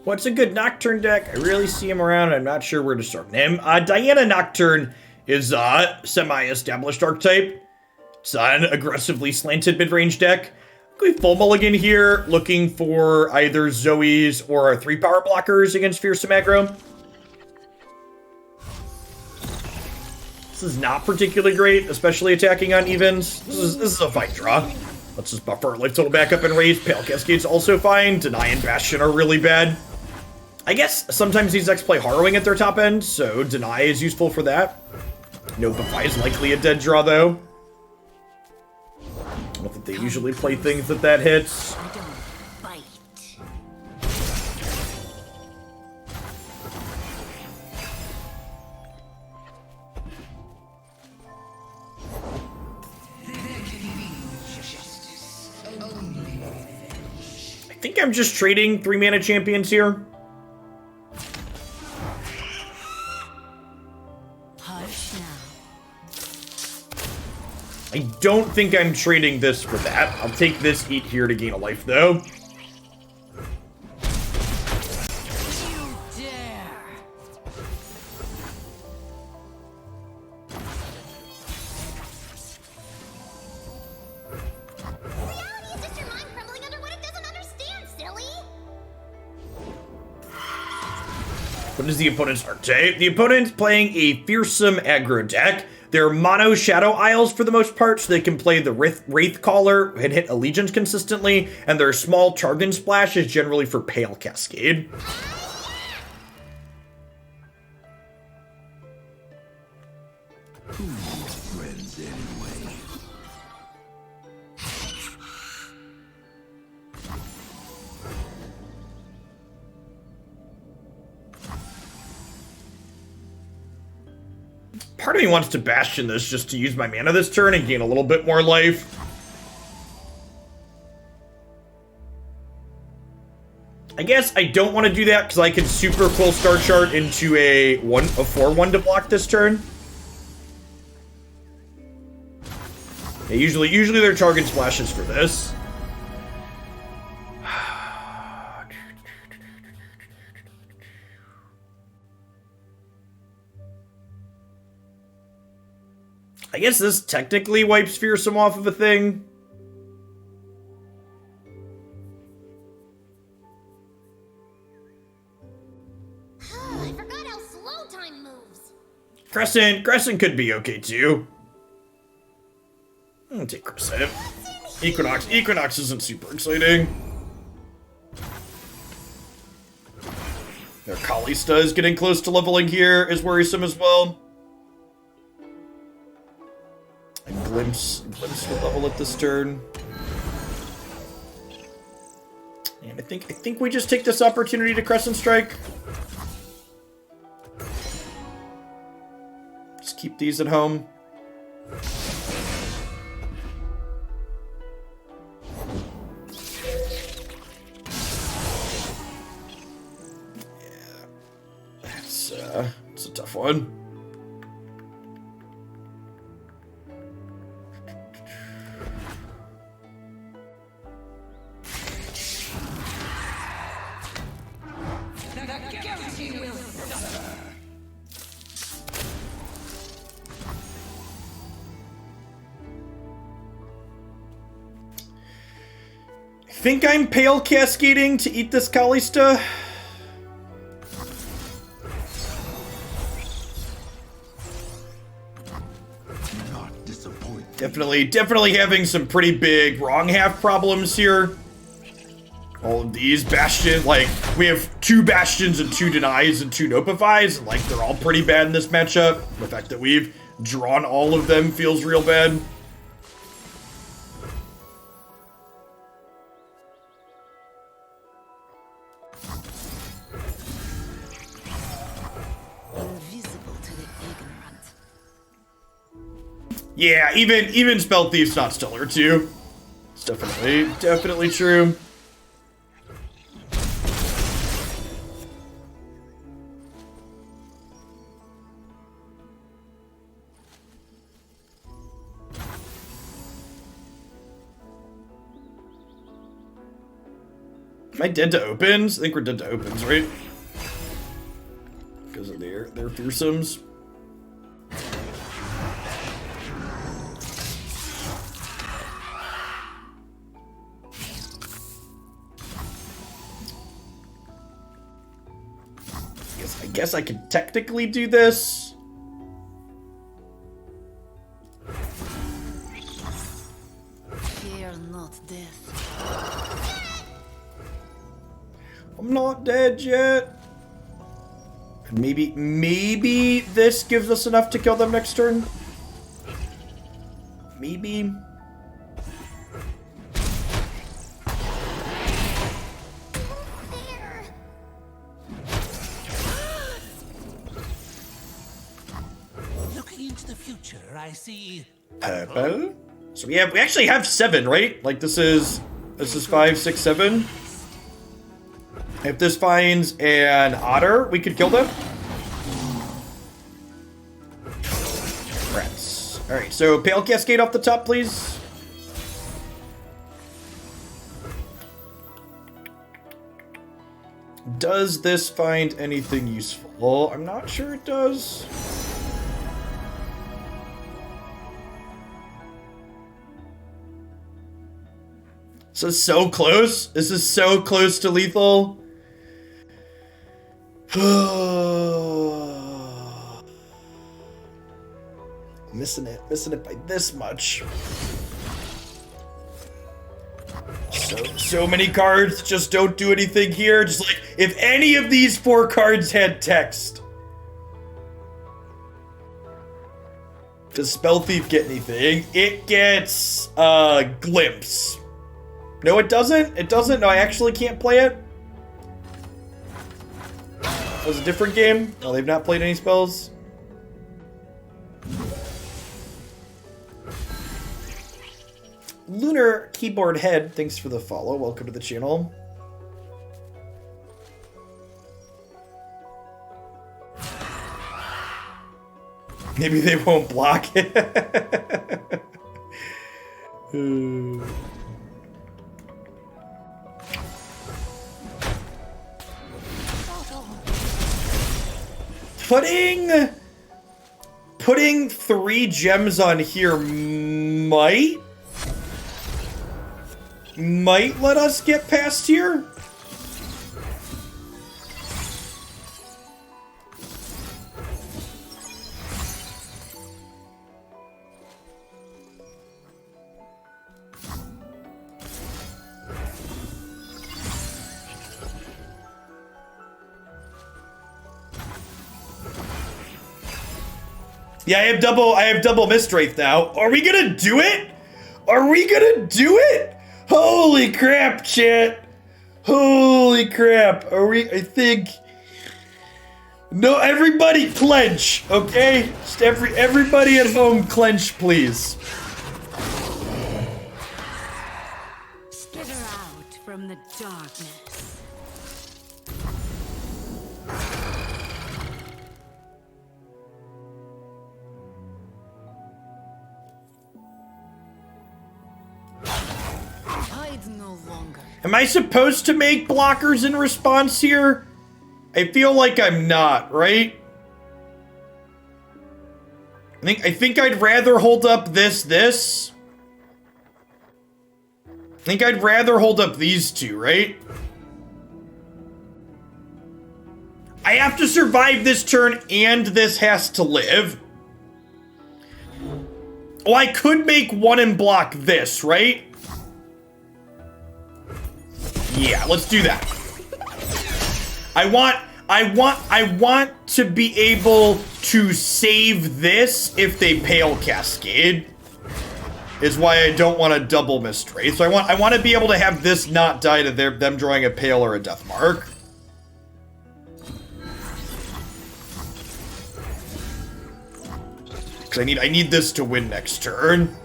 What's a good Nocturne deck? I really see him around. I'm not sure where to start him. Diana Nocturne is a semi-established archetype. It's an aggressively slanted mid-range deck. We full mulligan here, looking for either Zoe's or our 3 power blockers against fearsome aggro. This is not particularly great, especially attacking on evens. This is a fine draw. Let's just buffer our life total back up and raise. Pale Cascade's also fine. Deny and Bastion are really bad. I guess sometimes these decks play Harrowing at their top end, so Deny is useful for that. Notify is likely a dead draw, though. I don't think they usually play things that hits. I don't bite. I think I'm just trading 3 mana champions here. Hush now. I don't think I'm trading this for that. I'll take this, eat here to gain a life, though. What is the opponent's archetype? The opponent's playing a fearsome aggro deck. They're mono Shadow Isles for the most part, so they can play the Wraith Caller and hit Allegiance consistently, and their small Targon Splash is generally for Pale Cascade. Friends anyway. Part of me wants to Bastion this just to use my mana this turn and gain a little bit more life. I guess I don't want to do that because I can super full Star Chart into a 4/1 to block this turn. Yeah, usually they're Target Splashes for this. I guess this technically wipes Fearsome off of a thing. I forgot how slow time moves. Crescent could be okay too. I'll take Crescent. Equinox isn't super exciting. Their Kalista is getting close to leveling here, is worrisome as well. And Glimpse will level at this turn. And I think we just take this opportunity to Crescent Strike. Just keep these at home. Yeah, it's a tough one. I think I'm Pale Cascading to eat this Kalista. Not disappointed. Definitely having some pretty big wrong half problems here. All of these Bastion, like, we have 2 Bastions and 2 Denies and 2 Nopifies, and like, they're all pretty bad in this matchup. The fact that we've drawn all of them feels real bad. Invisible to the ignorant. Yeah, even Spell Thief's not stellar too. It's definitely true. Am I dead to opens? I think we're dead to opens, right? Because of their fearsomes. I guess I could technically do this. Fear not death. I'm not dead yet. Maybe this gives us enough to kill them next turn. Maybe. Looking into the future, I see. Purple. So we actually have 7, right? Like this is 5, 6, 7. If this finds an otter, we could kill them. Rats. Alright, so Pale Cascade off the top, please. Does this find anything useful? I'm not sure it does. This is so close. This is so close to lethal. Missing it by this much. So many cards just don't do anything here. Just like, if any of these 4 cards had text. Does Spell Thief get anything? It gets, Glimpse. No, it doesn't? It doesn't? No, I actually can't play it? That was a different game? No, they've not played any spells? Lunar Keyboard Head, thanks for the follow. Welcome to the channel. Maybe they won't block it. Putting 3 gems on here might let us get past here. Yeah, I have double Mistwraith now. Are we gonna do it? Are we gonna do it? Holy crap, chat. Holy crap. Are we, I think. No, everybody clench, okay? Just everybody at home clench, please. Skitter out from the darkness. No longer. Am I supposed to make blockers in response here? I feel like I'm not, right? I think I'd rather hold up this. I think I'd rather hold up these 2, right? I have to survive this turn and this has to live. Oh, I could make 1 and block this, right? Yeah, let's do that. I want to be able to save this if they Pale Cascade. Is why I don't want to double Mistwraith. So I want to be able to have this not die to them drawing a Pale or a Death Mark. Cause I need this to win next turn.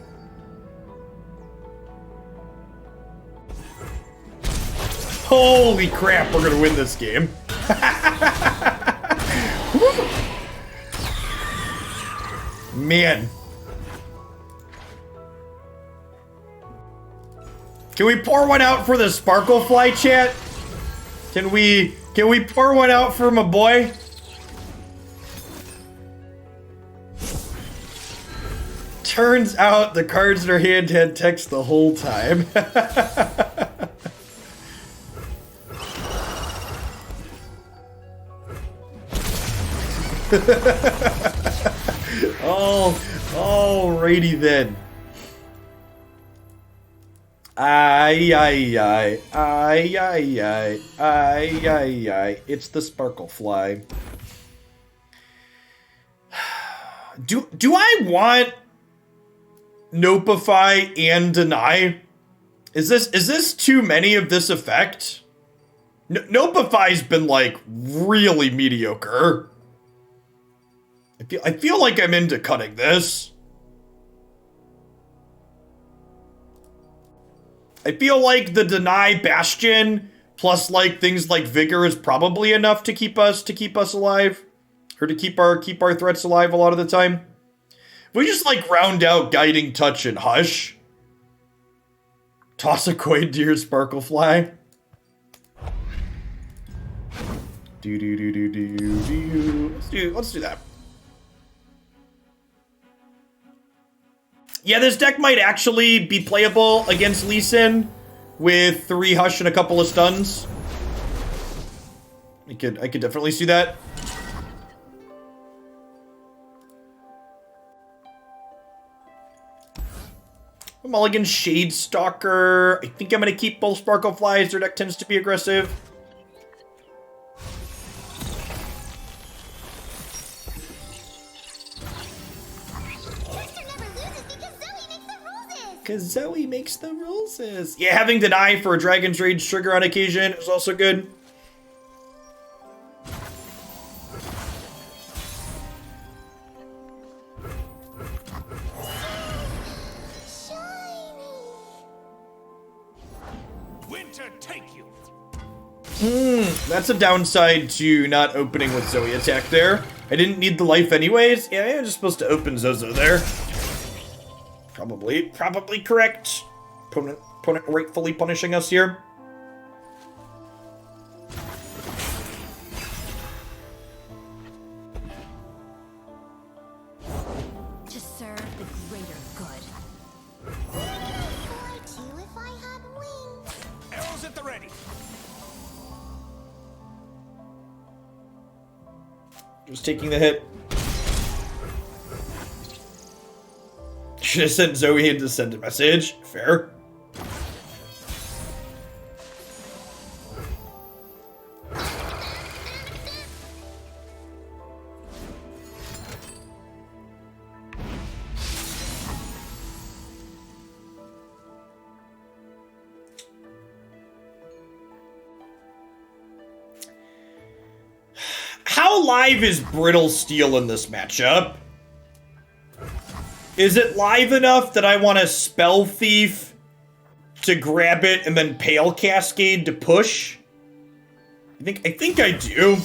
Holy crap, we're gonna win this game. Man. Can we pour one out for the Sparklefly, chat? Can we pour one out for my boy? Turns out the cards in her hand had text the whole time. Alrighty then. Ay. It's the Sparklefly. Do I want Nopify and Deny? Is this too many of this effect? Nopify's been like really mediocre. I feel like I'm into cutting this. I feel like the Deny Bastion plus like things like Vigor is probably enough to keep us alive, or to keep our threats alive a lot of the time. If we just like round out Guiding Touch and Hush, toss a coin to your Sparklefly. Let's do that. Yeah, this deck might actually be playable against Lee Sin with 3 Hush and a couple of stuns. I could definitely see that. Mulligan Shade Stalker. I think I'm gonna keep both Sparkle Flies. Their deck tends to be aggressive. Because Zoe makes the rules. Yeah, having deny for a Dragon's Rage trigger on occasion is also good. Winter take you. That's a downside to not opening with Zoe attack there. I didn't need the life anyways. Yeah, I'm just supposed to open Zozo there. Probably correct. Opponent rightfully punishing us here. To serve the greater good. If I had wings. Arrows at the ready. Just taking the hit. Should have sent Zoe to send a message. Fair. How live is Brittle Steel in this matchup? Is it live enough that I want to Spell Thief to grab it and then Pale Cascade to push? I think I do.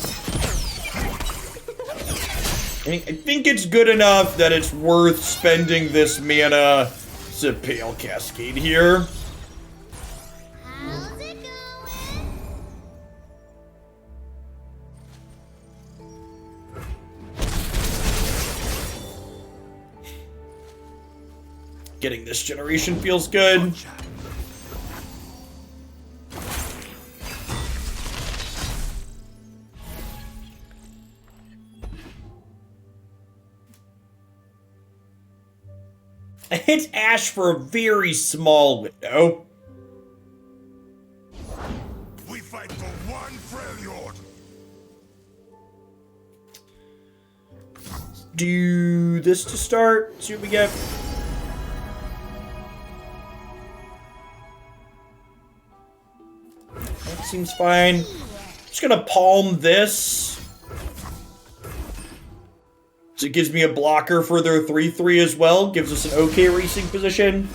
I think it's good enough that it's worth spending this mana to Pale Cascade here. How's it going? Getting this generation feels good. I hit Ash for a very small window. We fight for one Freljord. Do this to start. See what we get. That seems fine. Just gonna palm this. So it gives me a blocker for their 3/3 as well. Gives us an okay racing position.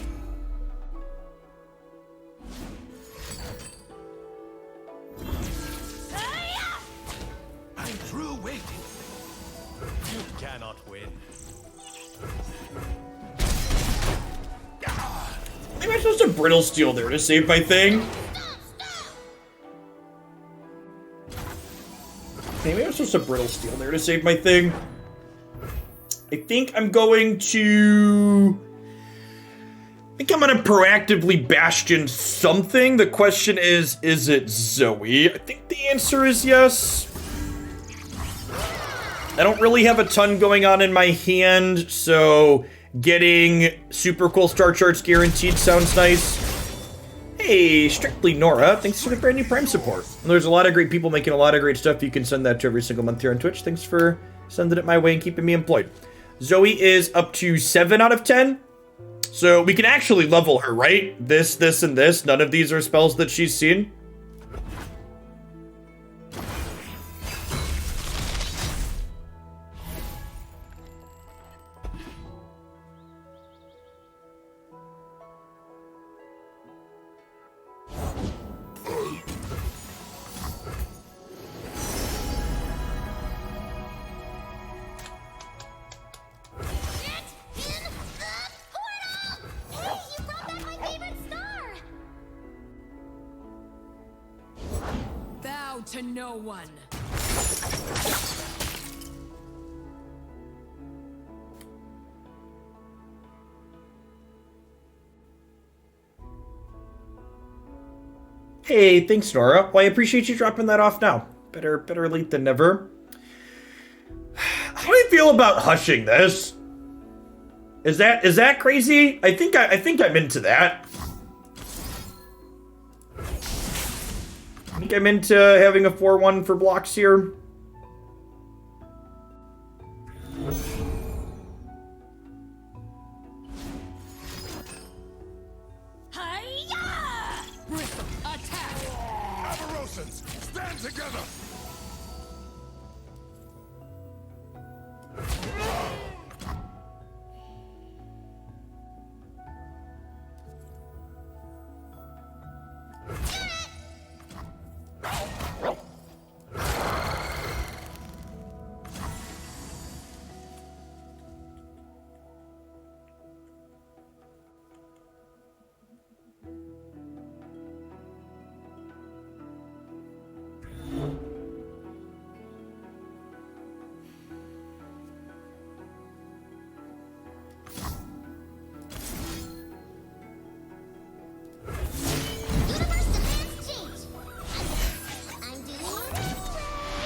I'm through waiting. You cannot win. Maybe I'm supposed to Brittle Steel there to save my thing. Maybe I'm supposed to Brittle Steel there to save my thing. I think I'm going to... I think I'm going to proactively Bastion something. The question is it Zoe? I think the answer is yes. I don't really have a ton going on in my hand, so getting super cool star charts guaranteed sounds nice. Hey, Strictly Nora, thanks for the brand new Prime support. There's a lot of great people making a lot of great stuff. You can send that to every single month here on Twitch. Thanks for sending it my way and keeping me employed. Zoe is up to 7 out of 10. So we can actually level her, right? This, and this. None of these are spells that she's seen. To no one. Hey, thanks, Nora. Well, I appreciate you dropping that off now. Better late than never. How do you feel about hushing this? Is that crazy? I think I'm into that. I think I'm into having a 4/1 for blocks here. Hi-ya! Bristle, attack! Avarosans, stand together! Universe demands change. I'm doing it this way.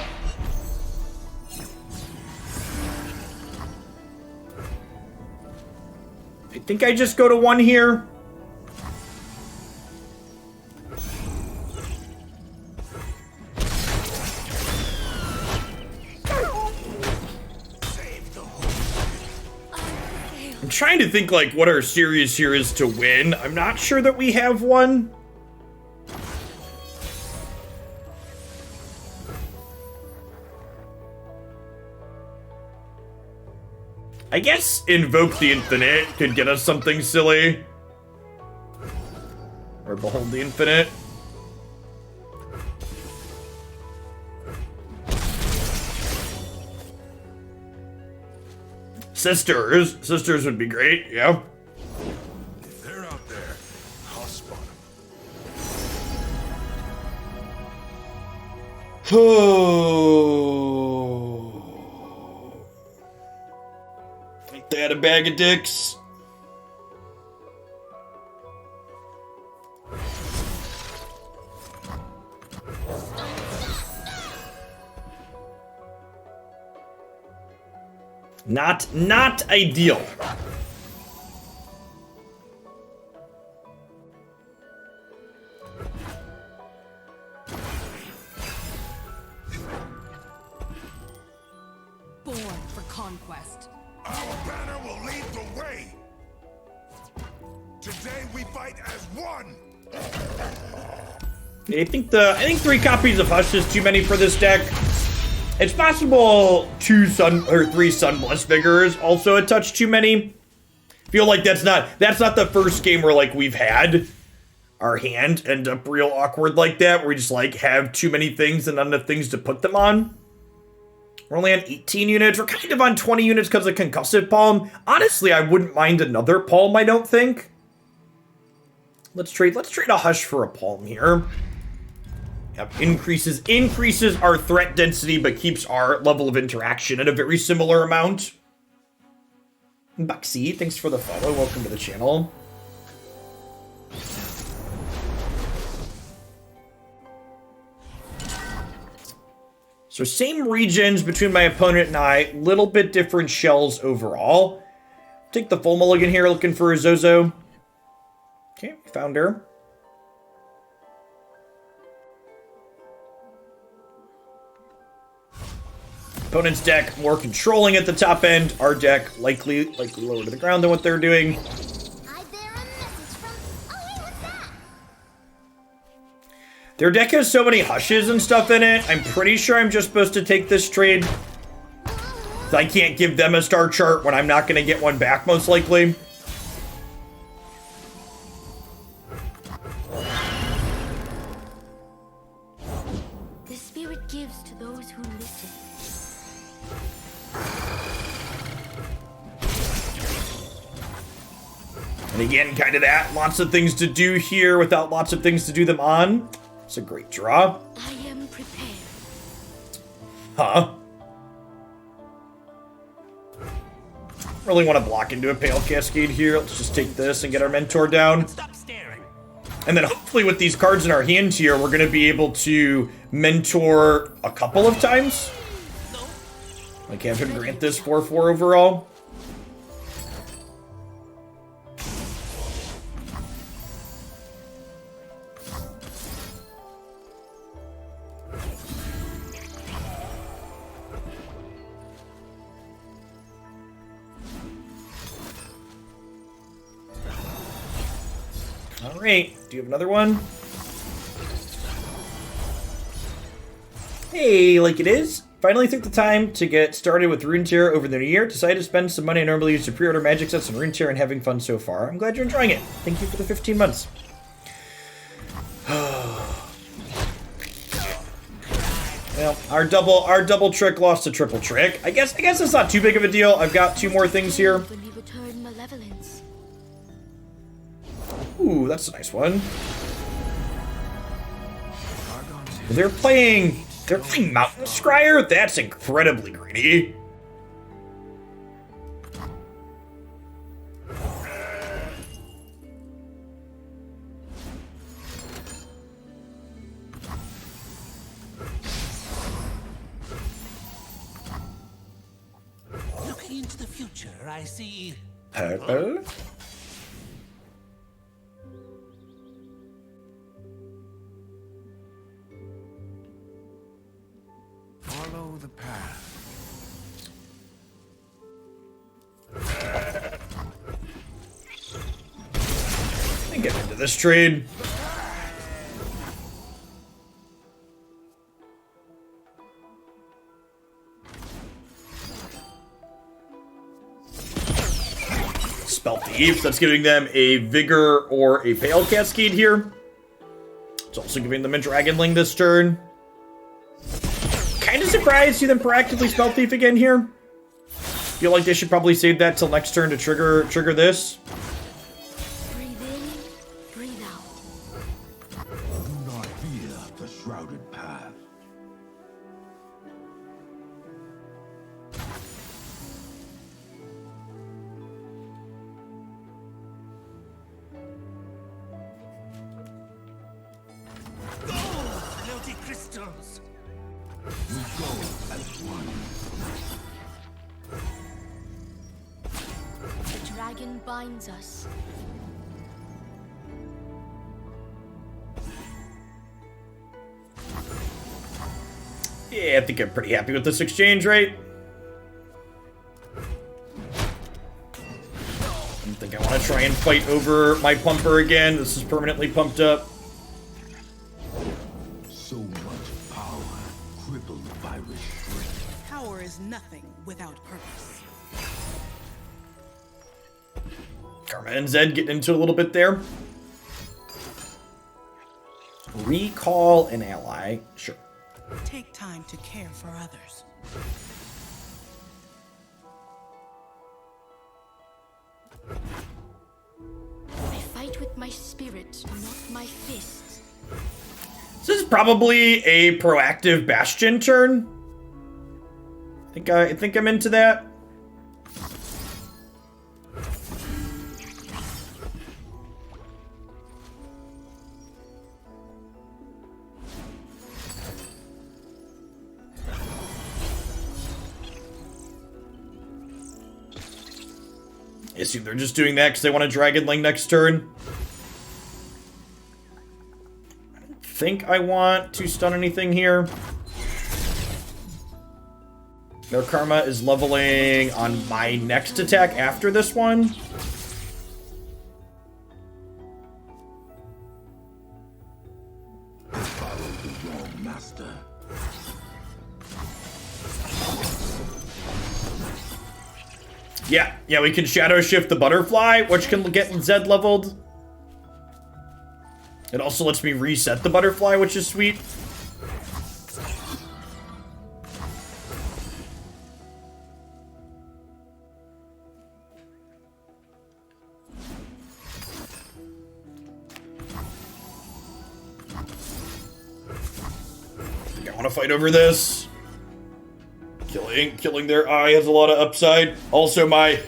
I think I just go to 1 here. I'm trying to think like what our series here is to win. I'm not sure that we have one. I guess Invoke the Infinite could get us something silly. Or Behold the Infinite. Sisters would be great, yeah. If they're out there, I'll spot them. Think they had a bag of dicks. Not ideal. Born for conquest. Our banner will lead the way! Today we fight as one! I think 3 copies of Hush is too many for this deck. It's possible 3 Sunblessed Vigors also a touch too many. Feel like that's not the first game where like we've had our hand end up real awkward like that, where we just like have too many things and not enough things to put them on. We're only on 18 units. We're kind of on 20 units because of Concussive Palm. Honestly, I wouldn't mind another Palm, I don't think. Let's trade a Hush for a Palm here. Yep, increases our threat density, but keeps our level of interaction at a very similar amount. Buxy, thanks for the follow. Welcome to the channel. So same regions between my opponent and I, little bit different shells overall. Take the full mulligan here, looking for a Zozo. Okay, found her. Opponent's deck more controlling at the top end. Our deck likely lower to the ground than what they're doing. I bear a message from. Oh, hey, what's that? Their deck has so many hushes and stuff in it. I'm pretty sure I'm just supposed to take this trade. I can't give them a star chart when I'm not going to get one back, most likely. The spirit gives to those who listen. And again, kind of that. Lots of things to do here without lots of things to do them on. It's a great draw. I am prepared. Huh? Really want to block into a Pale Cascade here. Let's just take this and get our Mentor down. Stop staring. And then hopefully with these cards in our hand here, we're going to be able to mentor a couple of times. Like have him grant this 4/4 overall. All right, do you have another one? Hey, like it is. Finally took the time to get started with Runeterra over the new year. Decided to spend some money I normally use to pre-order magic sets on Runeterra and having fun so far. I'm glad you're enjoying it. Thank you for the 15 months. Well, our double trick lost a triple trick. I guess it's not too big of a deal. I've got 2 more things here. When we return malevolence. Ooh, that's a nice one. They're playing Mountain Scryer? That's incredibly greedy. Looking into the future, I see. Purple? Follow the path. Let me get into this trade. Spell Thieves, that's giving them a Vigor or a Pale Cascade here. It's also giving them a Dragonling this turn. Kind of surprised to see them proactively Spell Thief again here. Feel like they should probably save that till next turn to trigger this. Breathe in, breathe out. Do not fear the shrouded path. Floaty crystals. We go as one. The dragon binds us. Yeah, I think I'm pretty happy with this exchange, right? I don't think I want to try and fight over my pumper again. This is permanently pumped up. So much power crippled by restraint. Power is nothing without purpose. Karma and Zed getting into a little bit there. Recall an ally. Sure. Take time to care for others. I fight with my spirit, not my fists. This is probably a proactive Bastion turn. I think I'm into that. I assume they're just doing that because they want a Dragonling next turn. I don't think I want to stun anything here. Their Karma is leveling on my next attack after this one. Follow the wrong master. Yeah, we can Shadow Shift the Butterfly, which can get Zed leveled. It also lets me reset the Butterfly, which is sweet. I think I want to fight over this. Killing their eye has a lot of upside. Also, my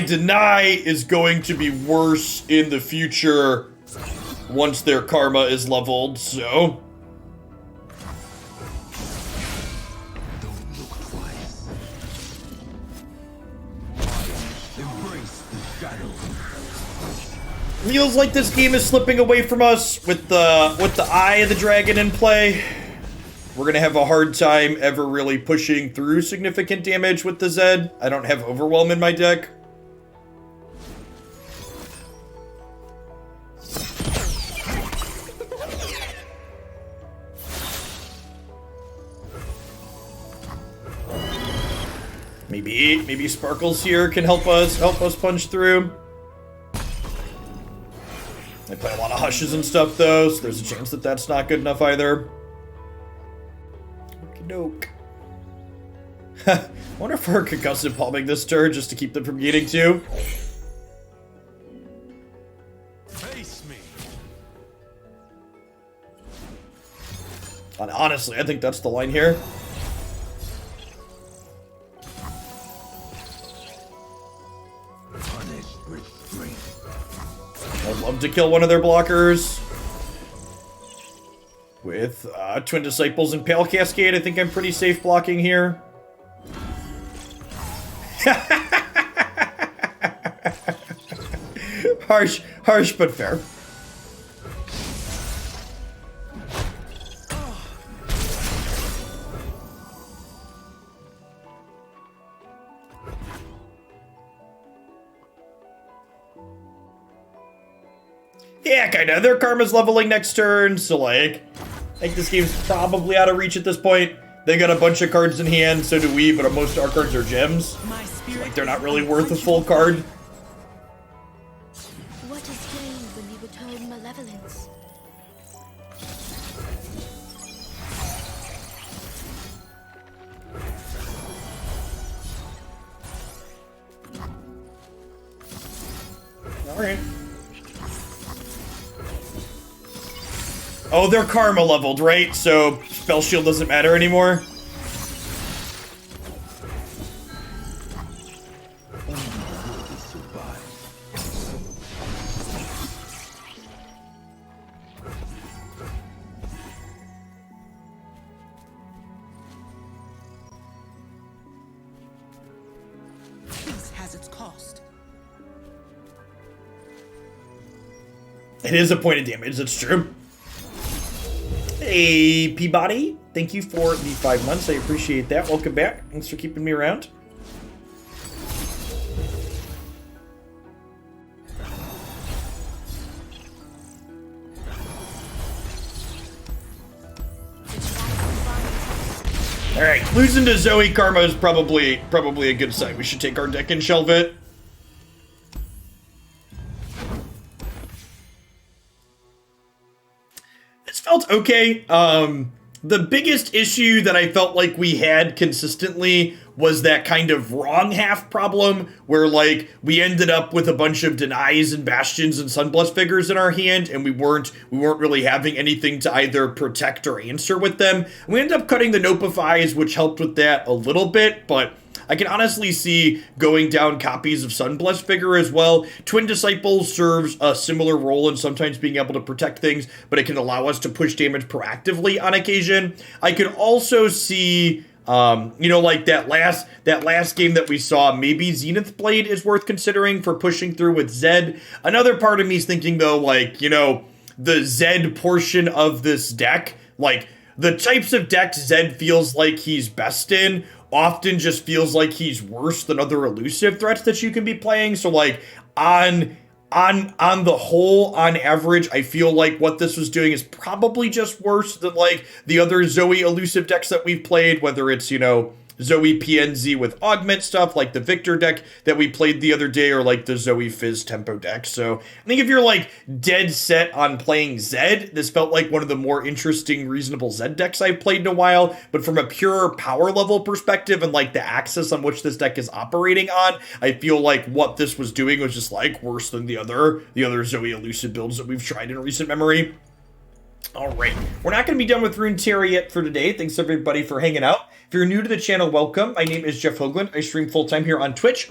deny is going to be worse in the future once their karma is leveled, so... Don't look twice. Embrace the shadow. Feels like this game is slipping away from us with the Eye of the Dragon in play. We're gonna have a hard time ever really pushing through significant damage with the Zed. I don't have Overwhelm in my deck. Maybe Sparkles here can help us punch through. I play a lot of Hushes and stuff though, so there's a chance that that's not good enough either. Okey-doke. I wonder if we're concussive palming this turn just to keep them from getting to. Face me. And honestly, I think that's the line here. Punish restraint. I'd love to kill one of their blockers. With Twin Disciples and Pale Cascade, I think I'm pretty safe blocking here. Harsh, but fair. Yeah, kinda. Their karma's leveling next turn, so like, I think this game's probably out of reach at this point. They got a bunch of cards in hand, so do we, but most of our cards are gems. My spirit Like, they're not really worth a full card. What is gained when we return malevolence? Alright. Oh, they're karma leveled, right? So spell shield doesn't matter anymore. Peace has its cost. It is a point of damage, that's true. Hey, Peabody. Thank you for the 5 months. I appreciate that. Welcome back. Thanks for keeping me around. Alright, losing to Zoe Karma is probably a good sign. We should take our deck and shelve it. This felt okay. The biggest issue that I felt like we had consistently was that kind of wrong half problem where like we ended up with a bunch of denies and bastions and sunblessed figures in our hand and we weren't really having anything to either protect or answer with them. We ended up cutting the Nopifies, which helped with that a little bit, but I can honestly see going down copies of Sunblessed Figure as well. Twin Disciples serves a similar role in sometimes being able to protect things, but it can allow us to push damage proactively on occasion. I could also see, like that last game that we saw, maybe Zenith Blade is worth considering for pushing through with Zed. Another part of me is thinking though, like, the Zed portion of this deck, like the types of decks Zed feels like he's best in often just feels like he's worse than other elusive threats that you can be playing. So like on the whole, on average, I feel like what this was doing is probably just worse than like the other Zoe elusive decks that we've played, whether it's, Zoe PNZ with augment stuff like the Victor deck that we played the other day or like the Zoe Fizz tempo deck. So I think if you're like dead set on playing Zed, this felt like one of the more interesting reasonable Zed decks I've played in a while. But from a pure power level perspective and like the axis on which this deck is operating on, I feel like what this was doing was just like worse than the other Zoe elusive builds that we've tried in recent memory. All right, we're not going to be done with Runeterra yet for today. Thanks everybody for hanging out. If you're new to the channel, welcome. My name is Jeff Hoagland. I stream full-time here on Twitch.